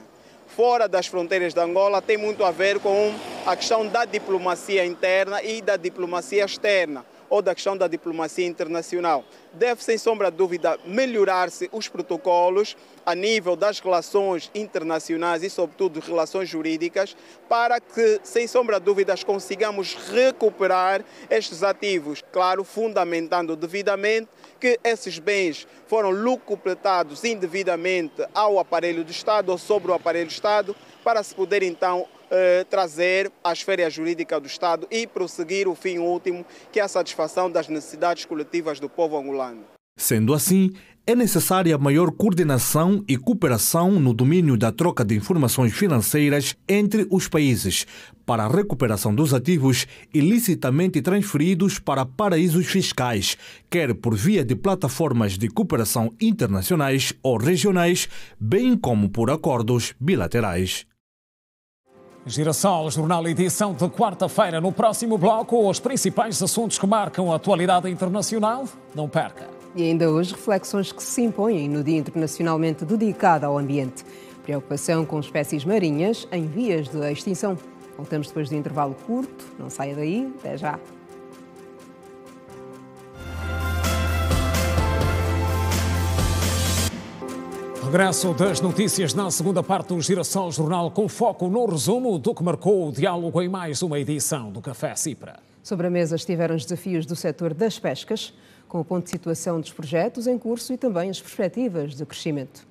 fora das fronteiras de Angola tem muito a ver com a questão da diplomacia interna e da diplomacia externa, ou da questão da diplomacia internacional. Deve, sem sombra de dúvida, melhorar-se os protocolos a nível das relações internacionais e, sobretudo, relações jurídicas, para que, sem sombra de dúvidas, consigamos recuperar estes ativos. Claro, fundamentando devidamente que esses bens foram locupletados indevidamente ao aparelho do Estado ou sobre o aparelho do Estado, para se poder, então, trazer à esfera jurídica do Estado e prosseguir o fim último, que é a satisfação das necessidades coletivas do povo angolano. Sendo assim, é necessária maior coordenação e cooperação no domínio da troca de informações financeiras entre os países para a recuperação dos ativos ilicitamente transferidos para paraísos fiscais, quer por via de plataformas de cooperação internacionais ou regionais, bem como por acordos bilaterais. Girassol, jornal edição de quarta-feira. No próximo bloco, os principais assuntos que marcam a atualidade internacional. Não perca. E ainda hoje, reflexões que se impõem no Dia Internacionalmente dedicado ao ambiente. Preocupação com espécies marinhas em vias de extinção. Voltamos depois do intervalo curto. Não saia daí. Até já. Regresso das notícias na segunda parte do Girassol Jornal, com foco no resumo do que marcou o diálogo em mais uma edição do Café Cipra. Sobre a mesa estiveram os desafios do setor das pescas, com o ponto de situação dos projetos em curso e também as perspectivas de crescimento.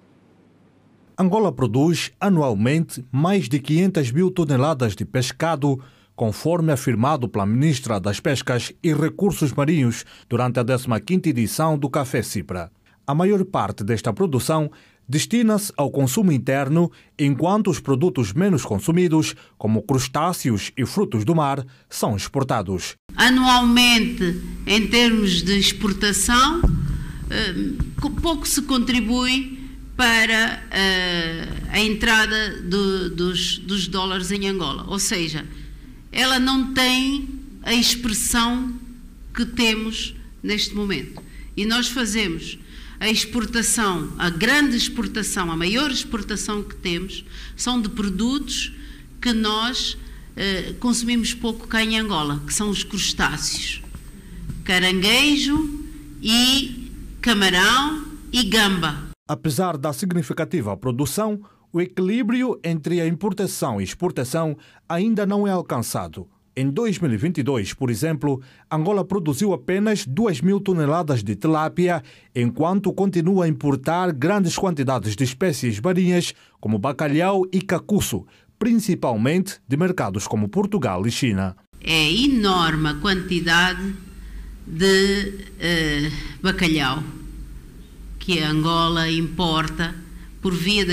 Angola produz anualmente mais de 500 mil toneladas de pescado, conforme afirmado pela Ministra das Pescas e Recursos Marinhos durante a 15ª edição do Café Cipra. A maior parte desta produção destina-se ao consumo interno, enquanto os produtos menos consumidos, como crustáceos e frutos do mar, são exportados. Anualmente, em termos de exportação, pouco se contribui para a entrada dos dólares em Angola. Ou seja, ela não tem a expressão que temos neste momento. E nós fazemos a exportação, a grande exportação, a maior exportação que temos, são de produtos que nós consumimos pouco cá em Angola, que são os crustáceos, caranguejo e camarão e gamba. Apesar da significativa produção, o equilíbrio entre a importação e exportação ainda não é alcançado. Em 2022, por exemplo, Angola produziu apenas 2.000 toneladas de tilápia, enquanto continua a importar grandes quantidades de espécies marinhas, como bacalhau e cacuço, principalmente de mercados como Portugal e China. É enorme a quantidade de bacalhau que a Angola importa por via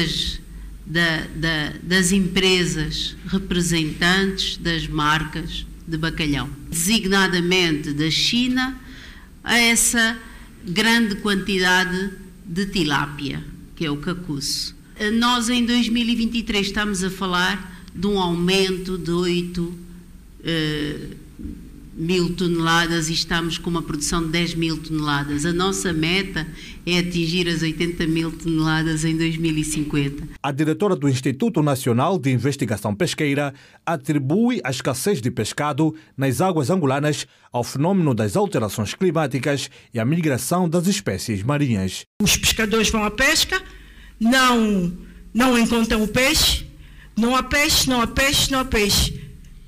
das empresas representantes das marcas de bacalhau, designadamente da China, a essa grande quantidade de tilápia, que é o cacuço. Nós, em 2023, estamos a falar de um aumento de 8.000 toneladas e estamos com uma produção de 10.000 toneladas. A nossa meta é atingir as 80.000 toneladas em 2050. A diretora do Instituto Nacional de Investigação Pesqueira atribui a escassez de pescado nas águas angolanas ao fenômeno das alterações climáticas e à migração das espécies marinhas. Os pescadores vão à pesca, não encontram o peixe, não há peixe.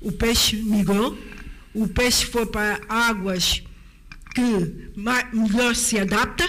O peixe migrou. O peixe foi para águas que melhor se adaptam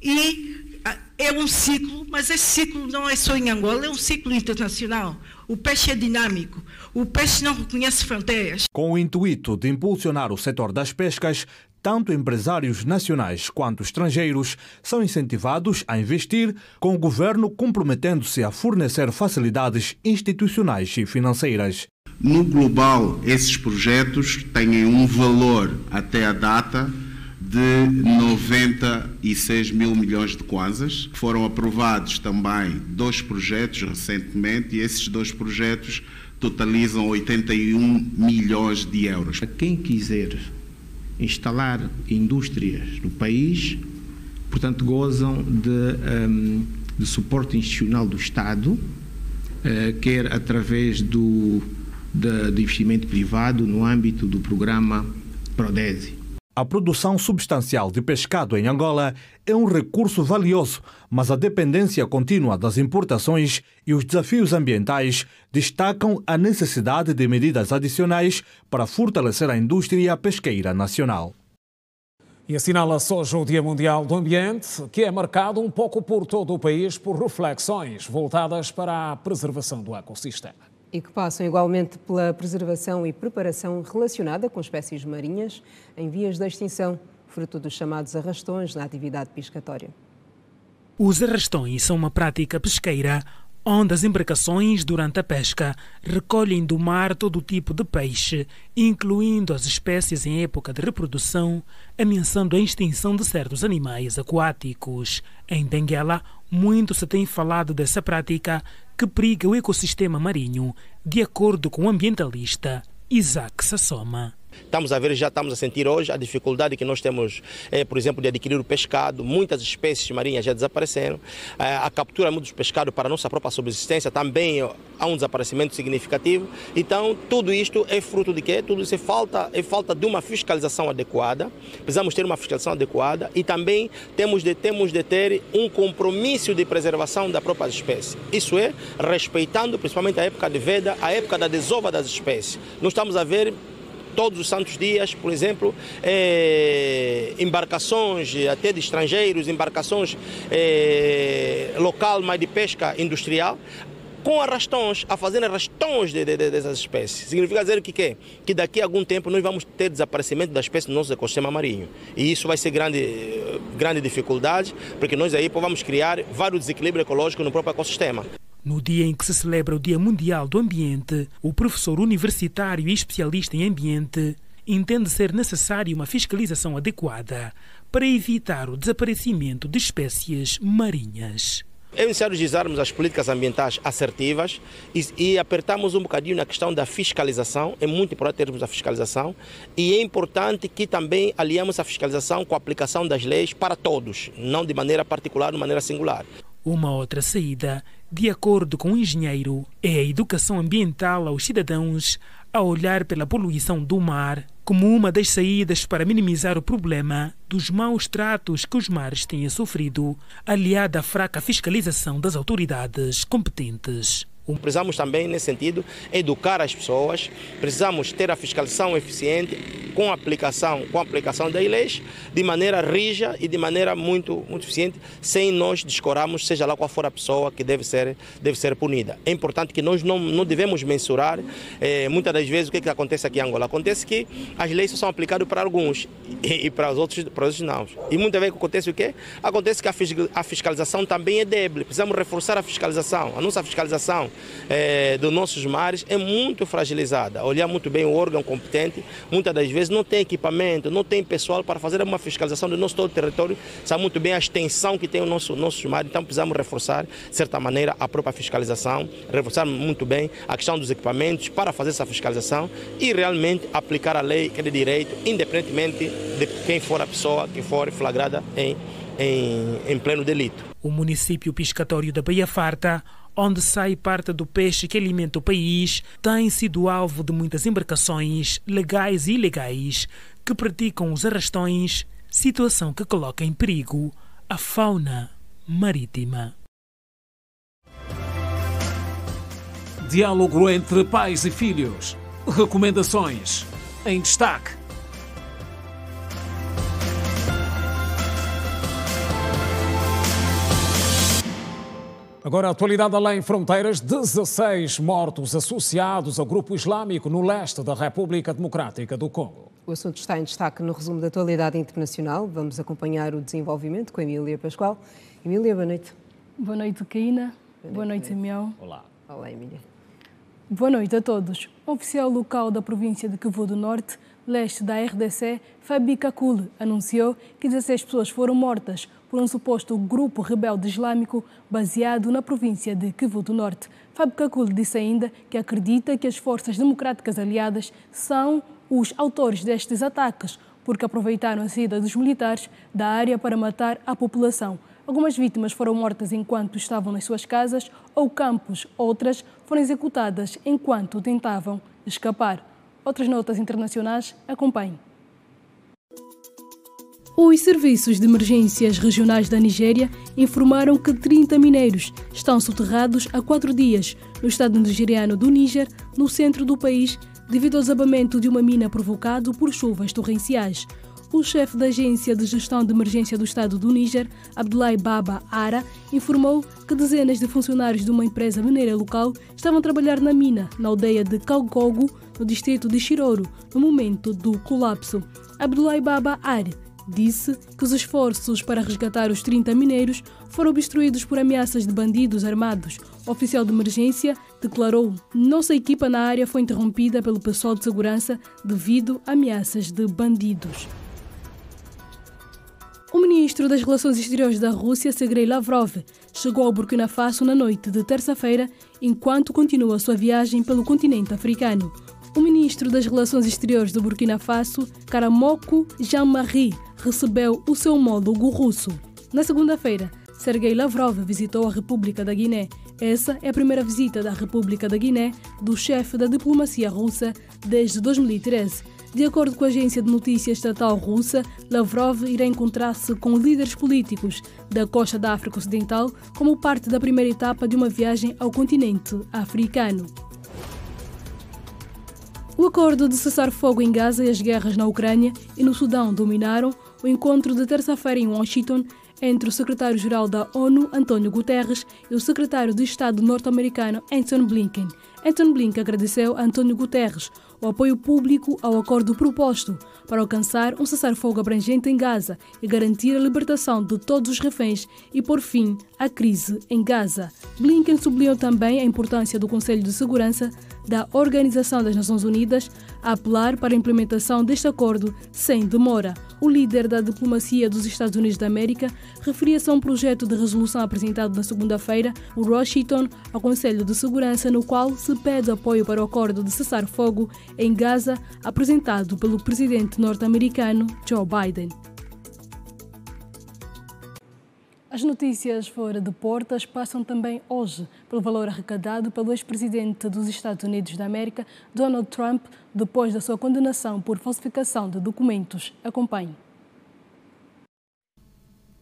e é um ciclo, mas esse ciclo não é só em Angola, é um ciclo internacional. O peixe é dinâmico, o peixe não reconhece fronteiras. Com o intuito de impulsionar o setor das pescas, tanto empresários nacionais quanto estrangeiros são incentivados a investir, com o governo comprometendo-se a fornecer facilidades institucionais e financeiras. No global, esses projetos têm um valor até a data de 96 mil milhões de kwanzas. Foram aprovados também 2 projetos recentemente e esses 2 projetos totalizam 81 milhões de euros. Quem quiser instalar indústrias no país, portanto, gozam de suporte institucional do Estado, quer através do investimento privado no âmbito do programa Prodese. A produção substancial de pescado em Angola é um recurso valioso, mas a dependência contínua das importações e os desafios ambientais destacam a necessidade de medidas adicionais para fortalecer a indústria pesqueira nacional. E assinala-se hoje o Dia Mundial do Ambiente, que é marcado um pouco por todo o país por reflexões voltadas para a preservação do ecossistema. E que passam igualmente pela preservação e preparação relacionada com espécies marinhas em vias de extinção, fruto dos chamados arrastões na atividade pescatória. Os arrastões são uma prática pesqueira onde as embarcações, durante a pesca, recolhem do mar todo tipo de peixe, incluindo as espécies em época de reprodução, ameaçando a extinção de certos animais aquáticos. Em Benguela, muito se tem falado dessa prática que periga o ecossistema marinho, de acordo com o ambientalista Isaac Sassoma. Estamos a ver, já estamos a sentir hoje a dificuldade que nós temos, por exemplo, de adquirir o pescado. Muitas espécies marinhas já desapareceram. A captura dos pescados para a nossa própria subsistência também há um desaparecimento significativo. Então, tudo isto é fruto de quê? Tudo isso é falta de uma fiscalização adequada. Precisamos ter uma fiscalização adequada e também temos de ter um compromisso de preservação da própria espécie. Isso é, respeitando principalmente a época de veda, a época da desova das espécies. Nós estamos a ver todos os santos dias, por exemplo, embarcações até de estrangeiros, embarcações local, mas de pesca industrial, com arrastões, a fazer arrastões dessas espécies. Significa dizer que daqui a algum tempo nós vamos ter desaparecimento da espécie no nosso ecossistema marinho. E isso vai ser grande dificuldade, porque nós aí vamos criar vários desequilíbrios ecológicos no próprio ecossistema. No dia em que se celebra o Dia Mundial do Ambiente, o professor universitário e especialista em ambiente entende ser necessária uma fiscalização adequada para evitar o desaparecimento de espécies marinhas. É necessário usarmos as políticas ambientais assertivas e apertarmos um bocadinho na questão da fiscalização. É muito importante termos a fiscalização e é importante que também aliemos a fiscalização com a aplicação das leis para todos, não de maneira particular, de maneira singular. Uma outra saída, de acordo com o engenheiro, é a educação ambiental aos cidadãos a olhar pela poluição do mar como uma das saídas para minimizar o problema dos maus tratos que os mares têm sofrido, aliada à fraca fiscalização das autoridades competentes. Precisamos também, nesse sentido, educar as pessoas, precisamos ter a fiscalização eficiente com a aplicação das leis, de maneira rija e de maneira muito eficiente, sem nós descorarmos, seja lá qual for a pessoa que deve ser punida. É importante que nós não devemos mensurar, muitas das vezes, o que acontece aqui em Angola. Acontece que as leis só são aplicadas para alguns e para os outros não. E muitas vezes acontece o quê? Acontece que a fiscalização também é débil, precisamos reforçar a fiscalização. A nossa fiscalização dos nossos mares é muito fragilizada. Olhar muito bem o órgão competente, muitas das vezes não tem equipamento, não tem pessoal para fazer uma fiscalização do nosso todo o território, sabe muito bem a extensão que tem o nosso mar, então precisamos reforçar, de certa maneira, a própria fiscalização, reforçar muito bem a questão dos equipamentos para fazer essa fiscalização e realmente aplicar a lei que é de direito, independentemente de quem for a pessoa que for flagrada em pleno delito. O município pescatório da Baía Farta, onde sai parte do peixe que alimenta o país, tem sido alvo de muitas embarcações, legais e ilegais, que praticam os arrastões, situação que coloca em perigo a fauna marítima. Diálogo entre pais e filhos. Recomendações em destaque. Agora, a atualidade além fronteiras, 16 mortos associados ao grupo islâmico no leste da República Democrática do Congo. O assunto está em destaque no resumo da atualidade internacional. Vamos acompanhar o desenvolvimento com a Emília Pascoal. Emília, boa noite. Boa noite, Caína. Boa noite, Simeão. Olá. Olá, Emília. Boa noite a todos. O oficial local da província de Kivu do Norte, leste da RDC, Fabi Kakule, anunciou que 16 pessoas foram mortas por um suposto grupo rebelde islâmico baseado na província de Kivu do Norte. Fabi Kakule disse ainda que acredita que as forças democráticas aliadas são os autores destes ataques, porque aproveitaram a saída dos militares da área para matar a população. Algumas vítimas foram mortas enquanto estavam nas suas casas ou campos, outras foram executadas enquanto tentavam escapar. Outras notas internacionais, acompanhem. Os serviços de emergências regionais da Nigéria informaram que 30 mineiros estão soterrados há 4 dias no estado nigeriano do Níger, no centro do país, devido ao desabamento de uma mina provocado por chuvas torrenciais. O chefe da Agência de Gestão de Emergência do Estado do Níger, Abdoulaye Baba Ara, informou que dezenas de funcionários de uma empresa mineira local estavam a trabalhar na mina, na aldeia de Kaugogo, no distrito de Shiroro, no momento do colapso. Abdoulaye Baba Ara disse que os esforços para resgatar os 30 mineiros foram obstruídos por ameaças de bandidos armados. O oficial de emergência declarou: "Nossa equipa na área foi interrompida pelo pessoal de segurança devido a ameaças de bandidos." O ministro das Relações Exteriores da Rússia, Sergei Lavrov, chegou ao Burkina Faso na noite de terça-feira, enquanto continua sua viagem pelo continente africano. O ministro das Relações Exteriores do Burkina Faso, Karamoko Jean-Marie, recebeu o seu homólogo russo. Na segunda-feira, Sergei Lavrov visitou a República da Guiné. Essa é a primeira visita da República da Guiné do chefe da diplomacia russa desde 2013. De acordo com a agência de notícias estatal russa, Lavrov irá encontrar-se com líderes políticos da costa da África Ocidental como parte da primeira etapa de uma viagem ao continente africano. O acordo de cessar-fogo em Gaza e as guerras na Ucrânia e no Sudão dominaram o encontro de terça-feira em Washington entre o secretário-geral da ONU, António Guterres, e o secretário de Estado norte-americano, Antony Blinken. Antony Blinken agradeceu a António Guterres o apoio público ao acordo proposto para alcançar um cessar-fogo abrangente em Gaza e garantir a libertação de todos os reféns e pôr fim à crise em Gaza. Blinken sublinhou também a importância do Conselho de Segurança da Organização das Nações Unidas a apelar para a implementação deste acordo sem demora. O líder da diplomacia dos Estados Unidos da América referia-se a um projeto de resolução apresentado na segunda-feira por Washington ao Conselho de Segurança, no qual se pede apoio para o acordo de cessar-fogo em Gaza, apresentado pelo presidente norte-americano Joe Biden. As notícias fora de portas passam também hoje pelo valor arrecadado pelo ex-presidente dos Estados Unidos da América, Donald Trump, depois da sua condenação por falsificação de documentos. Acompanhe.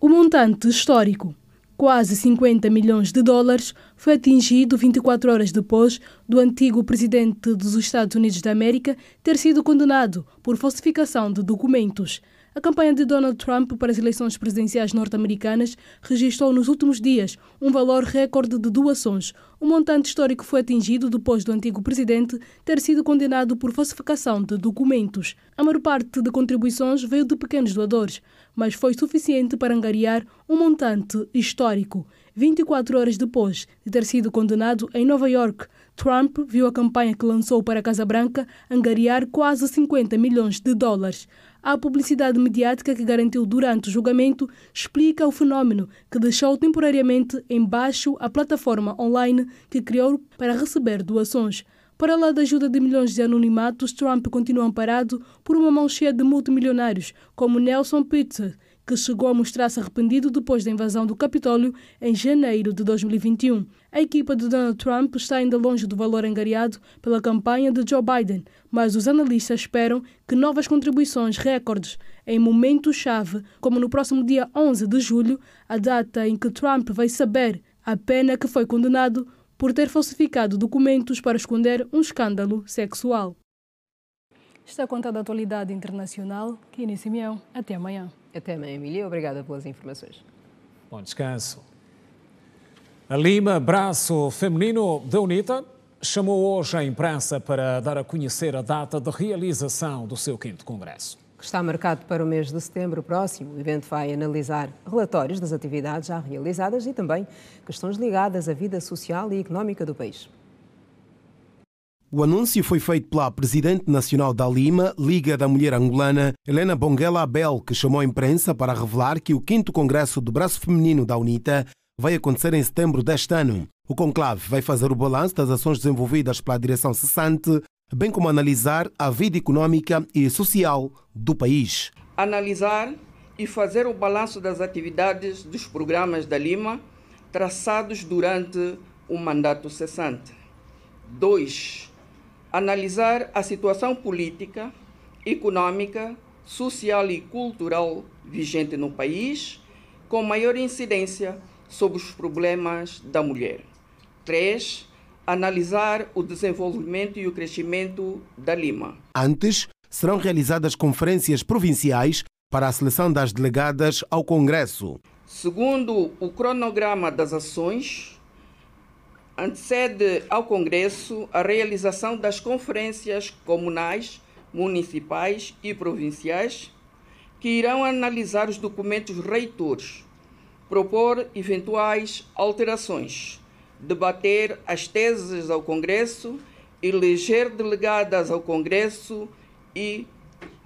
O montante histórico, quase 50 milhões de dólares, foi atingido 24 horas depois do antigo presidente dos Estados Unidos da América ter sido condenado por falsificação de documentos. A campanha de Donald Trump para as eleições presidenciais norte-americanas registrou nos últimos dias um valor recorde de doações. O montante histórico foi atingido depois do antigo presidente ter sido condenado por falsificação de documentos. A maior parte de contribuições veio de pequenos doadores, mas foi suficiente para angariar um montante histórico. 24 horas depois de ter sido condenado em Nova York, Trump viu a campanha que lançou para a Casa Branca angariar quase 50 milhões de dólares. A publicidade mediática que garantiu durante o julgamento explica o fenómeno que deixou temporariamente em baixo a plataforma online que criou para receber doações. Para lá da ajuda de milhões de anonimatos, Trump continua amparado por uma mão cheia de multimilionários, como Nelson Pitzer, que chegou a mostrar-se arrependido depois da invasão do Capitólio em janeiro de 2021. A equipa de Donald Trump está ainda longe do valor angariado pela campanha de Joe Biden, mas os analistas esperam que novas contribuições recordes em momentos-chave, como no próximo dia 11 de julho, a data em que Trump vai saber a pena que foi condenado por ter falsificado documentos para esconder um escândalo sexual. Está a conta da atualidade internacional. Kine Simeão, até amanhã. Até amanhã, Emília. Obrigada pelas informações. Bom descanso. A Lima, braço feminino da UNITA, chamou hoje a imprensa para dar a conhecer a data de realização do seu 5º Congresso. Que está marcado para o mês de setembro próximo. O evento vai analisar relatórios das atividades já realizadas e também questões ligadas à vida social e económica do país. O anúncio foi feito pela Presidente Nacional da Lima, Liga da Mulher Angolana, Helena Bonguela Abel, que chamou a imprensa para revelar que o 5º Congresso do Braço Feminino da UNITA vai acontecer em setembro deste ano. O conclave vai fazer o balanço das ações desenvolvidas pela direção cessante, bem como analisar a vida económica e social do país. Analisar e fazer o balanço das atividades dos programas da Lima traçados durante o mandato cessante. 2. Analisar a situação política, econômica, social e cultural vigente no país, com maior incidência sobre os problemas da mulher. 3. Analisar o desenvolvimento e o crescimento da Lima. Antes, serão realizadas conferências provinciais para a seleção das delegadas ao Congresso. Segundo o cronograma das ações, antecede ao Congresso a realização das conferências comunais, municipais e provinciais, que irão analisar os documentos reitores, propor eventuais alterações, debater as teses ao Congresso, eleger delegadas ao Congresso e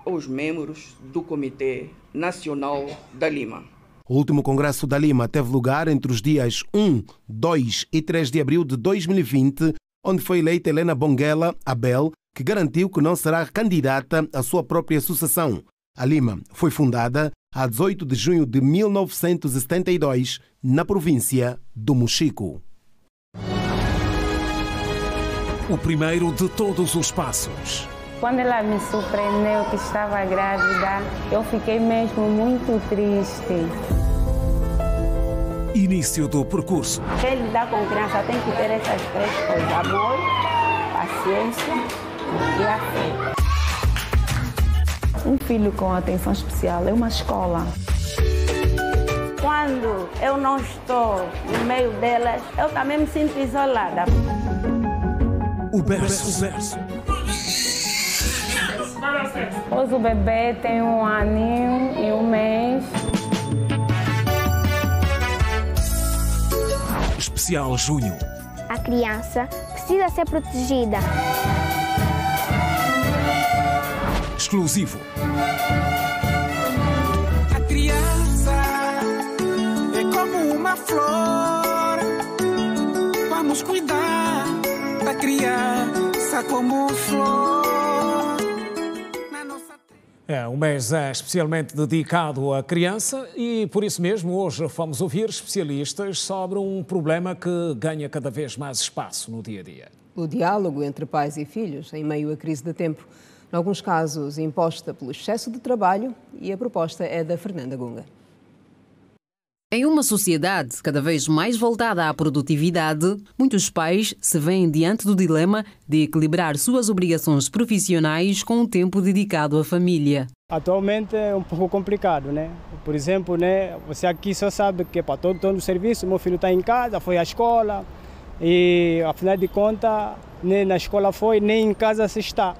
os membros do Comitê Nacional da Lima. O último Congresso da Lima teve lugar entre os dias 1, 2 e 3 de abril de 2020, onde foi eleita Helena Bonguela Abel, que garantiu que não será candidata à sua própria sucessão. A Lima foi fundada a 18 de junho de 1972, na província do Mochico. O primeiro de todos os passos. Quando ela me surpreendeu que estava grávida, eu fiquei mesmo muito triste. Início do percurso. Quem lidar com criança tem que ter essas 3 coisas: amor, paciência e a fé. Um filho com atenção especial é uma escola. Quando eu não estou no meio delas, eu também me sinto isolada. O berço. Hoje o bebê tem 1 aninho e 1 mês. Especial Junho. A criança precisa ser protegida. Exclusivo. A criança é como uma flor. Vamos cuidar da criança como flor. Um mês especialmente dedicado à criança e, por isso mesmo, hoje vamos ouvir especialistas sobre um problema que ganha cada vez mais espaço no dia-a-dia. O diálogo entre pais e filhos em meio à crise de tempo. Em alguns casos, imposta pelo excesso de trabalho, e a proposta é da Fernanda Gunga. Em uma sociedade cada vez mais voltada à produtividade, muitos pais se veem diante do dilema de equilibrar suas obrigações profissionais com o tempo dedicado à família. Atualmente é um pouco complicado, né? Por exemplo, né, você aqui só sabe que para todo o serviço, meu filho está em casa, foi à escola e, afinal de contas, nem na escola foi, nem em casa se está.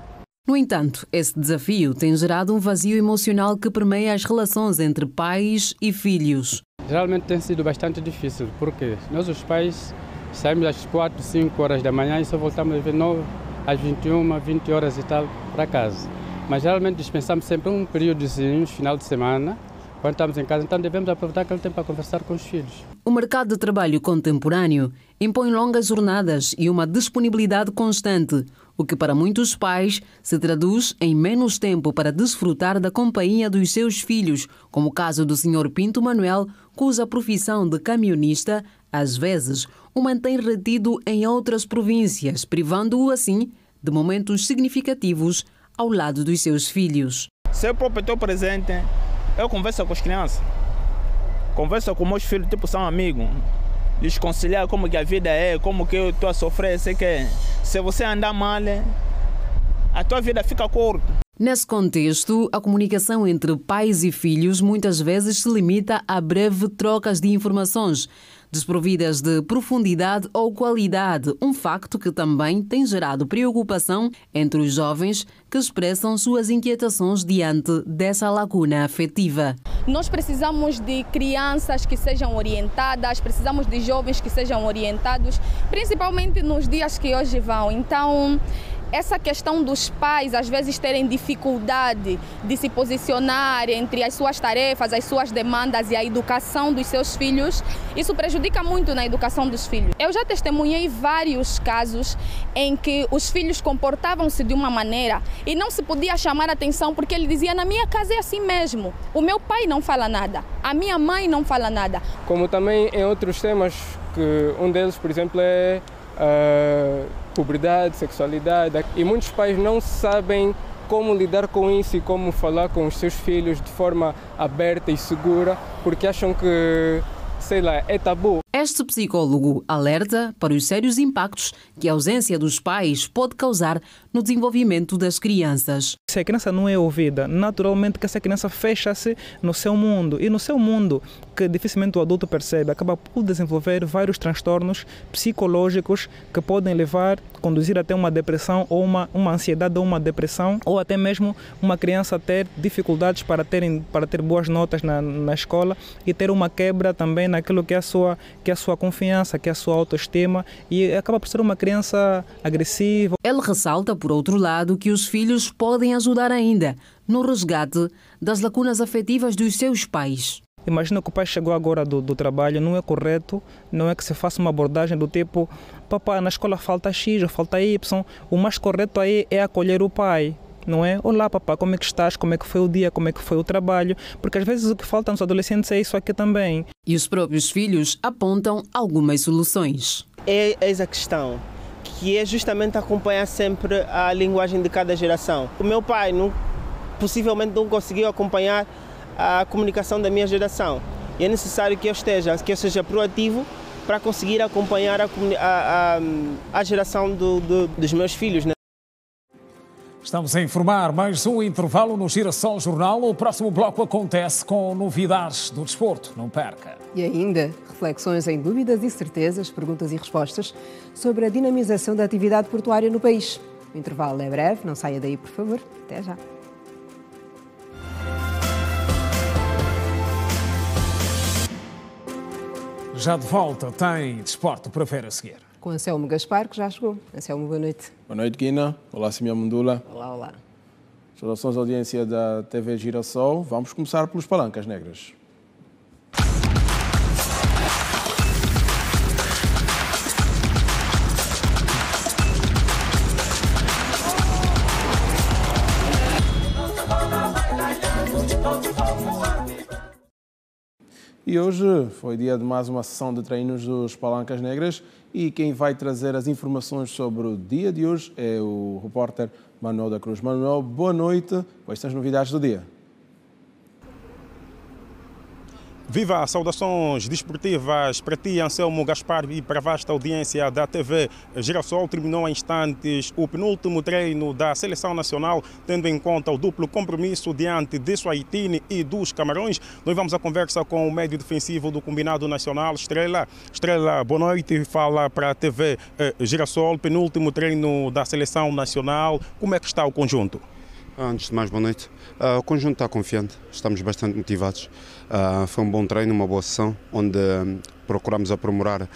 No entanto, esse desafio tem gerado um vazio emocional que permeia as relações entre pais e filhos. Geralmente tem sido bastante difícil, porque nós os pais saímos às 4, 5 horas da manhã e só voltamos às 9, às 21, 20 horas e tal para casa. Mas geralmente dispensamos sempre um períodozinho, final de semana, quando estamos em casa, então devemos aproveitar aquele tempo para conversar com os filhos. O mercado de trabalho contemporâneo impõe longas jornadas e uma disponibilidade constante, o que para muitos pais se traduz em menos tempo para desfrutar da companhia dos seus filhos, como o caso do Sr. Pinto Manuel, cuja profissão de camionista, às vezes, o mantém retido em outras províncias, privando-o assim de momentos significativos ao lado dos seus filhos. Se eu próprio estou presente, eu converso com as crianças, converso com meus filhos, tipo, são amigos, lhes conciliar como que a vida é, como que eu estou a sofrer, sei que se você andar mal, a tua vida fica curta. Nesse contexto, a comunicação entre pais e filhos muitas vezes se limita a breves trocas de informações, desprovidas de profundidade ou qualidade, um facto que também tem gerado preocupação entre os jovens que expressam suas inquietações diante dessa lacuna afetiva. Nós precisamos de crianças que sejam orientadas, precisamos de jovens que sejam orientados, principalmente nos dias que hoje vão. Então, essa questão dos pais às vezes terem dificuldade de se posicionar entre as suas tarefas, as suas demandas e a educação dos seus filhos, isso prejudica muito na educação dos filhos. Eu já testemunhei vários casos em que os filhos comportavam-se de uma maneira e não se podia chamar a atenção porque ele dizia: na minha casa é assim mesmo, o meu pai não fala nada, a minha mãe não fala nada. Como também em outros temas, que um deles, por exemplo, é puberdade, sexualidade, e muitos pais não sabem como lidar com isso e como falar com os seus filhos de forma aberta e segura, porque acham que, sei lá, é tabu. Este psicólogo alerta para os sérios impactos que a ausência dos pais pode causar no desenvolvimento das crianças. Se a criança não é ouvida, naturalmente que essa criança fecha-se no seu mundo. E no seu mundo, que dificilmente o adulto percebe, acaba por desenvolver vários transtornos psicológicos que podem conduzir até uma depressão ou uma ansiedade ou uma depressão, ou até mesmo uma criança ter dificuldades para ter boas notas na escola e ter uma quebra também naquilo que é a sua confiança, que é a sua autoestima, e acaba por ser uma criança agressiva. Ele ressalta, por outro lado, que os filhos podem ajudar ainda no resgate das lacunas afetivas dos seus pais. Imagina que o pai chegou agora do trabalho, não é correto, não é que se faça uma abordagem do tipo: papai, na escola falta X ou falta Y. O mais correto aí é acolher o pai. Não é? Olá, papá, como é que estás? Como é que foi o dia? Como é que foi o trabalho? Porque às vezes o que falta nos adolescentes é isso aqui também. E os próprios filhos apontam algumas soluções. É essa questão, que é justamente acompanhar sempre a linguagem de cada geração. O meu pai possivelmente não conseguiu acompanhar a comunicação da minha geração. E é necessário que eu seja proativo para conseguir acompanhar a geração dos meus filhos, né? Estamos a informar mais um intervalo no Girassol Jornal. O próximo bloco acontece com novidades do desporto. Não perca. E ainda, reflexões em dúvidas e certezas, perguntas e respostas sobre a dinamização da atividade portuária no país. O intervalo é breve, não saia daí, por favor. Até já. Já de volta, tem desporto para ver a seguir. Com Anselmo Gaspar, que já chegou. Anselmo, boa noite. Boa noite, Guina. Olá, Simia Mundula. Olá, olá. Saudações à audiência da TV Girassol. Vamos começar pelos Palancas Negras. E hoje foi dia de mais uma sessão de treinos dos Palancas Negras e quem vai trazer as informações sobre o dia de hoje é o repórter Manuel da Cruz. Manuel, boa noite. Quais são as novidades do dia? Viva! Saudações desportivas para ti, Anselmo Gaspar, e para a vasta audiência da TV Girassol. Terminou há instantes o penúltimo treino da Seleção Nacional, tendo em conta o duplo compromisso diante de Suaitine e dos Camarões. Nós vamos à conversa com o médio defensivo do Combinado Nacional, Estrela. Estrela, boa noite. Fala para a TV Girassol, penúltimo treino da Seleção Nacional. Como é que está o conjunto? Antes de mais, boa noite. O conjunto está confiante, estamos bastante motivados. Foi um bom treino, uma boa sessão, onde procuramos aprimorar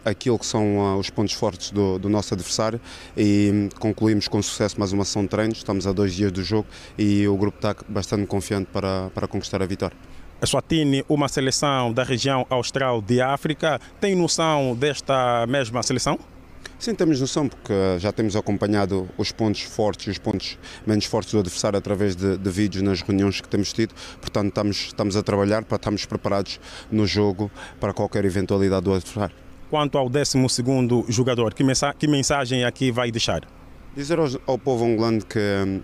aquilo que são os pontos fortes do nosso adversário e concluímos com sucesso mais uma sessão de treinos. Estamos a 2 dias do jogo e o grupo está bastante confiante para conquistar a vitória. A Eswatini, uma seleção da região austral de África, tem noção desta mesma seleção? Sim, temos noção, porque já temos acompanhado os pontos fortes e os pontos menos fortes do adversário através de vídeos nas reuniões que temos tido. Portanto, estamos a trabalhar para estarmos preparados no jogo para qualquer eventualidade do adversário. Quanto ao 12º jogador, que mensagem aqui vai deixar? Dizer ao povo angolano que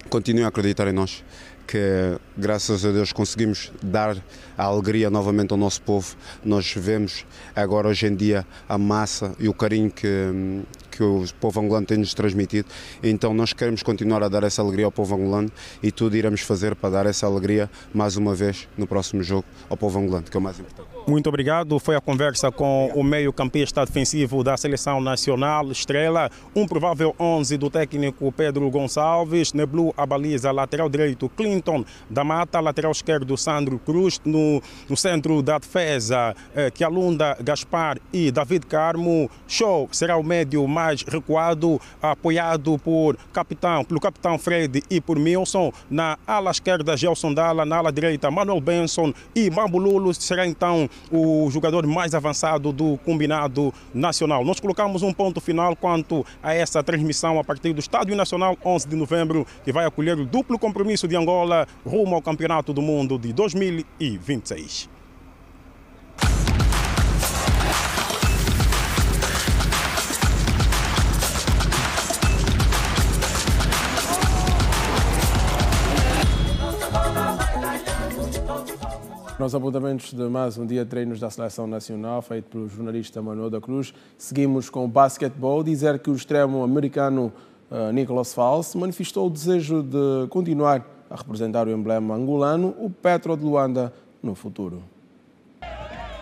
continue a acreditar em nós, que graças a Deus conseguimos dar a alegria novamente ao nosso povo. Nós vemos agora hoje em dia a massa e o carinho que que o povo angolano tem nos transmitido. Então nós queremos continuar a dar essa alegria ao povo angolano e tudo iremos fazer para dar essa alegria mais uma vez no próximo jogo ao povo angolano, que é o mais importante. Muito obrigado. Foi a conversa com o meio-campista defensivo da Seleção Nacional, Estrela, um provável 11 do técnico Pedro Gonçalves, Neblu a baliza, lateral direito Clinton da Mata, lateral esquerdo Sandro Cruz, no centro da defesa Kialunda Gaspar e David Carmo. Show será o médio mais recuado, apoiado pelo capitão Fred e por Milson. Na ala esquerda Gelson Dalla, na ala direita Manuel Benson e Mambululo será então o jogador mais avançado do combinado nacional. Nós colocamos um ponto final quanto a essa transmissão a partir do Estádio Nacional 11 de novembro, que vai acolher o duplo compromisso de Angola rumo ao Campeonato do Mundo de 2026. Nos apontamentos de mais um dia de treinos da Seleção Nacional, feito pelo jornalista Manuel da Cruz, seguimos com o basquetebol. Dizer que o extremo americano Nicholas Falls manifestou o desejo de continuar a representar o emblema angolano, o Petro de Luanda, no futuro.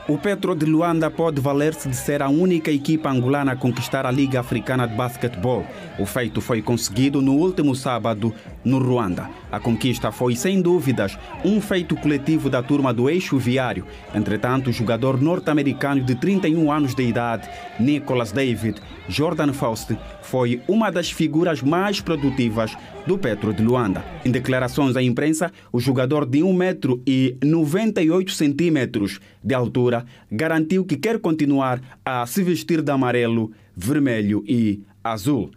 O Petro de Luanda pode valer-se de ser a única equipa angolana a conquistar a Liga Africana de Basquetebol. O feito foi conseguido no último sábado, no Ruanda. A conquista foi, sem dúvidas, um feito coletivo da turma do Eixo Viário. Entretanto, o jogador norte-americano de 31 anos de idade, Nicholas David Jordan Faust, foi uma das figuras mais produtivas do Petro de Luanda. Em declarações à imprensa, o jogador de 1,98 m de altura garantiu que quer continuar a se vestir de amarelo, vermelho e azul.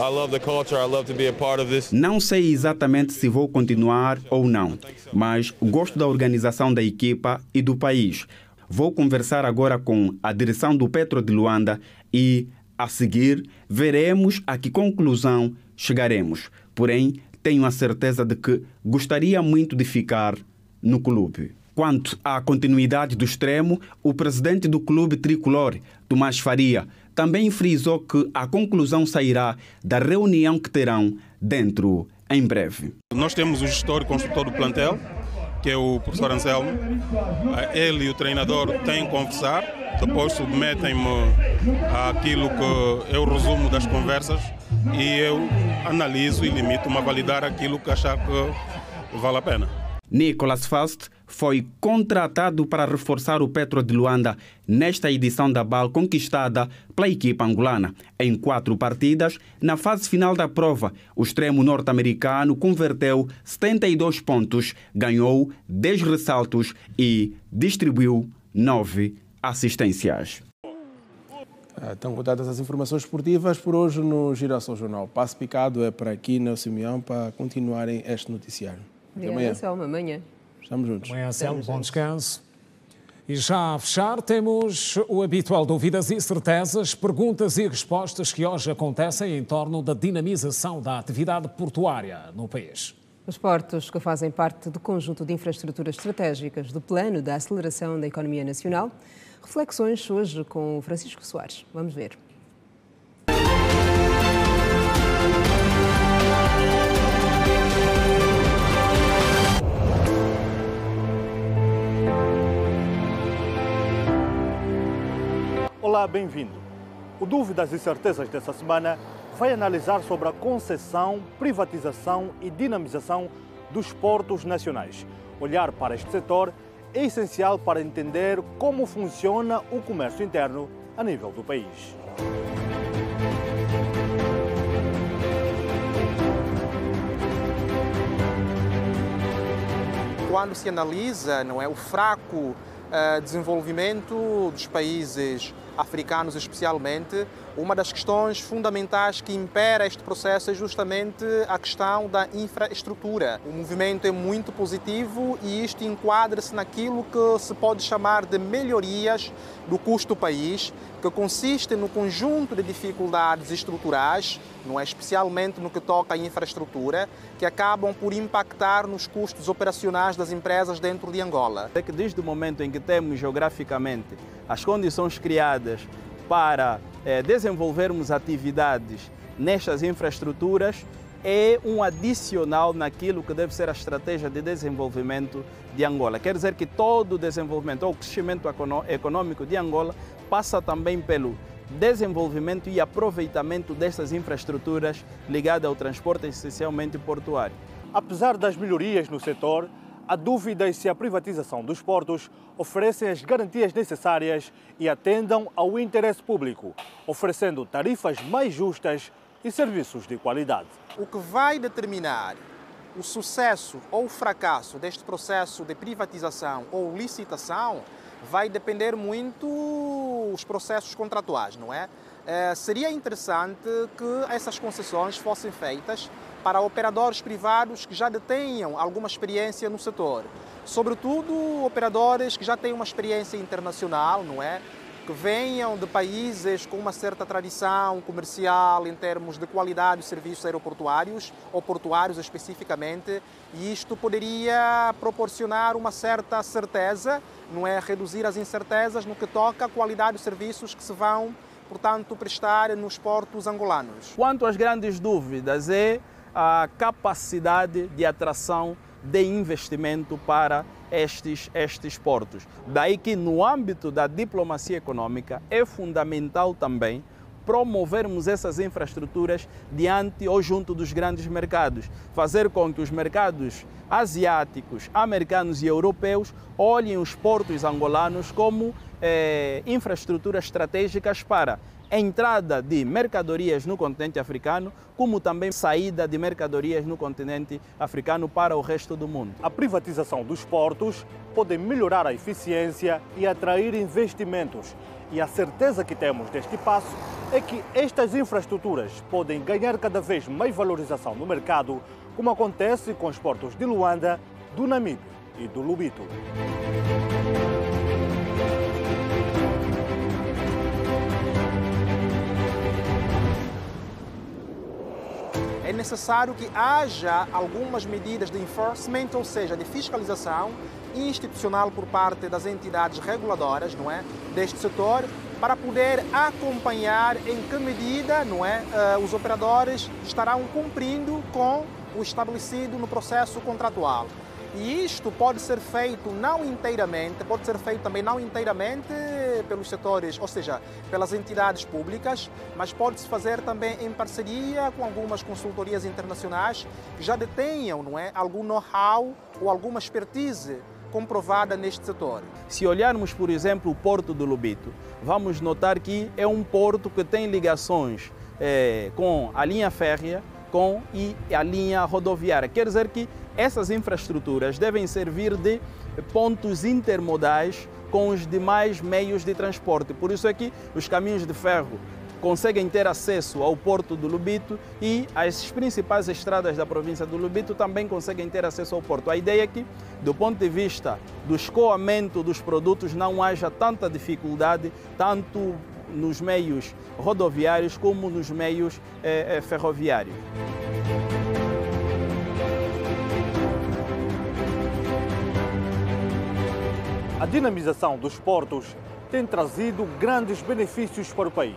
Não sei exatamente se vou continuar ou não, mas gosto da organização da equipa e do país. Vou conversar agora com a direção do Petro de Luanda e, a seguir, veremos a que conclusão chegaremos. Porém, tenho a certeza de que gostaria muito de ficar no clube. Quanto à continuidade do extremo, o presidente do clube tricolor, Tomás Faria, também frisou que a conclusão sairá da reunião que terão dentro em breve. Nós temos o gestor e construtor do plantel, que é o professor Anselmo. Ele e o treinador têm que conversar, depois submetem-me àquilo que é o resumo das conversas e eu analiso e limito-me a validar aquilo que achar que vale a pena. Nicholas Faust foi contratado para reforçar o Petro de Luanda nesta edição da BAL conquistada pela equipa angolana. Em 4 partidas, na fase final da prova, o extremo norte-americano converteu 72 pontos, ganhou 10 ressaltos e distribuiu 9 assistências. Estão contadas as informações esportivas por hoje no Girassol Jornal. Passo picado é para aqui na Simeão para continuarem este noticiário. Até amanhã. Amanhã. Estamos juntos. Amanhã, Anselmo, bom descanso. E já a fechar, temos o habitual Dúvidas e Certezas, perguntas e respostas que hoje acontecem em torno da dinamização da atividade portuária no país. Os portos que fazem parte do conjunto de infraestruturas estratégicas do Plano da Aceleração da Economia Nacional. Reflexões hoje com Francisco Soares. Vamos ver. Olá, bem-vindo. O Dúvidas e Certezas dessa semana vai analisar sobre a concessão, privatização e dinamização dos portos nacionais. Olhar para este setor é essencial para entender como funciona o comércio interno a nível do país. Quando se analisa, o fraco desenvolvimento dos países africanos especialmente, uma das questões fundamentais que impera este processo é justamente a questão da infraestrutura. O movimento é muito positivo e isto enquadra-se naquilo que se pode chamar de melhorias do custo do país, que consiste no conjunto de dificuldades estruturais, especialmente no que toca à infraestrutura, que acabam por impactar nos custos operacionais das empresas dentro de Angola. É que desde o momento em que temos geograficamente as condições criadas para desenvolvermos atividades nestas infraestruturas é um adicional naquilo que deve ser a estratégia de desenvolvimento de Angola. Quer dizer que todo o desenvolvimento ou crescimento econômico de Angola passa também pelo desenvolvimento e aproveitamento destas infraestruturas ligadas ao transporte, essencialmente portuário. Apesar das melhorias no setor, há dúvidas se a privatização dos portos oferece as garantias necessárias e atendam ao interesse público, oferecendo tarifas mais justas e serviços de qualidade. O que vai determinar o sucesso ou o fracasso deste processo de privatização ou licitação vai depender muito dos processos contratuais, não é? Seria interessante que essas concessões fossem feitas para operadores privados que já detenham alguma experiência no setor, sobretudo operadores que já têm uma experiência internacional, não é? Que venham de países com uma certa tradição comercial em termos de qualidade de serviços aeroportuários ou portuários especificamente, e isto poderia proporcionar uma certa certeza, não é? Reduzir as incertezas no que toca à qualidade dos serviços que se vão, portanto, prestar nos portos angolanos. Quanto às grandes dúvidas é a capacidade de atração de investimento para estes portos. Daí que no âmbito da diplomacia econômica é fundamental também promovermos essas infraestruturas diante ou junto dos grandes mercados, fazer com que os mercados asiáticos, americanos e europeus olhem os portos angolanos como infraestruturas estratégicas para a entrada de mercadorias no continente africano, como também saída de mercadorias no continente africano para o resto do mundo. A privatização dos portos pode melhorar a eficiência e atrair investimentos. E a certeza que temos deste passo é que estas infraestruturas podem ganhar cada vez mais valorização no mercado, como acontece com os portos de Luanda, do Namíbia e do Lubito. É necessário que haja algumas medidas de enforcement, ou seja, de fiscalização institucional por parte das entidades reguladoras, não é, deste setor, para poder acompanhar em que medida, não é, os operadores estarão cumprindo com o estabelecido no processo contratual. E isto pode ser feito não inteiramente, pode ser feito também não inteiramente pelos setores, ou seja, pelas entidades públicas, mas pode-se fazer também em parceria com algumas consultorias internacionais que já detenham, não é, algum know-how ou alguma expertise comprovada neste setor. Se olharmos, por exemplo, o Porto do Lubito, vamos notar que é um porto que tem ligações com a linha férrea e a linha rodoviária. Quer dizer que essas infraestruturas devem servir de pontos intermodais com os demais meios de transporte. Por isso é que os caminhos de ferro conseguem ter acesso ao Porto do Lubito e as principais estradas da província do Lubito também conseguem ter acesso ao porto. A ideia é que, do ponto de vista do escoamento dos produtos, não haja tanta dificuldade, tanto nos meios rodoviários como nos meios ferroviários. A dinamização dos portos tem trazido grandes benefícios para o país.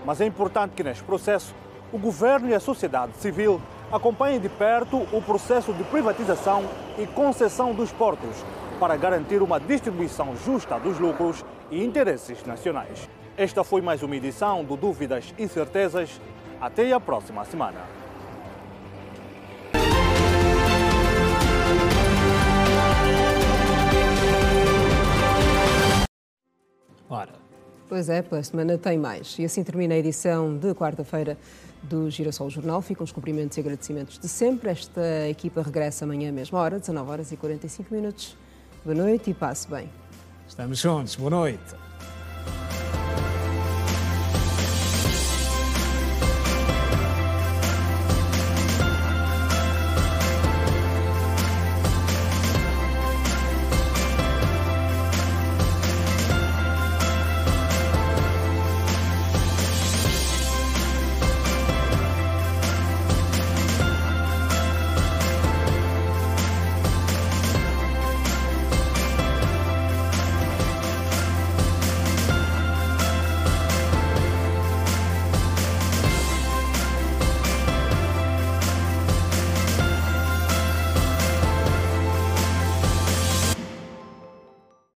Mas é importante que neste processo o governo e a sociedade civil acompanhem de perto o processo de privatização e concessão dos portos para garantir uma distribuição justa dos lucros e interesses nacionais. Esta foi mais uma edição do Dúvidas e Certezas. Até a próxima semana. Ora. Pois é, pela semana tem mais. E assim termina a edição de quarta-feira do Girassol Jornal. Ficam os cumprimentos e agradecimentos de sempre. Esta equipa regressa amanhã à mesma hora, 19h45. Boa noite e passe bem. Estamos juntos. Boa noite.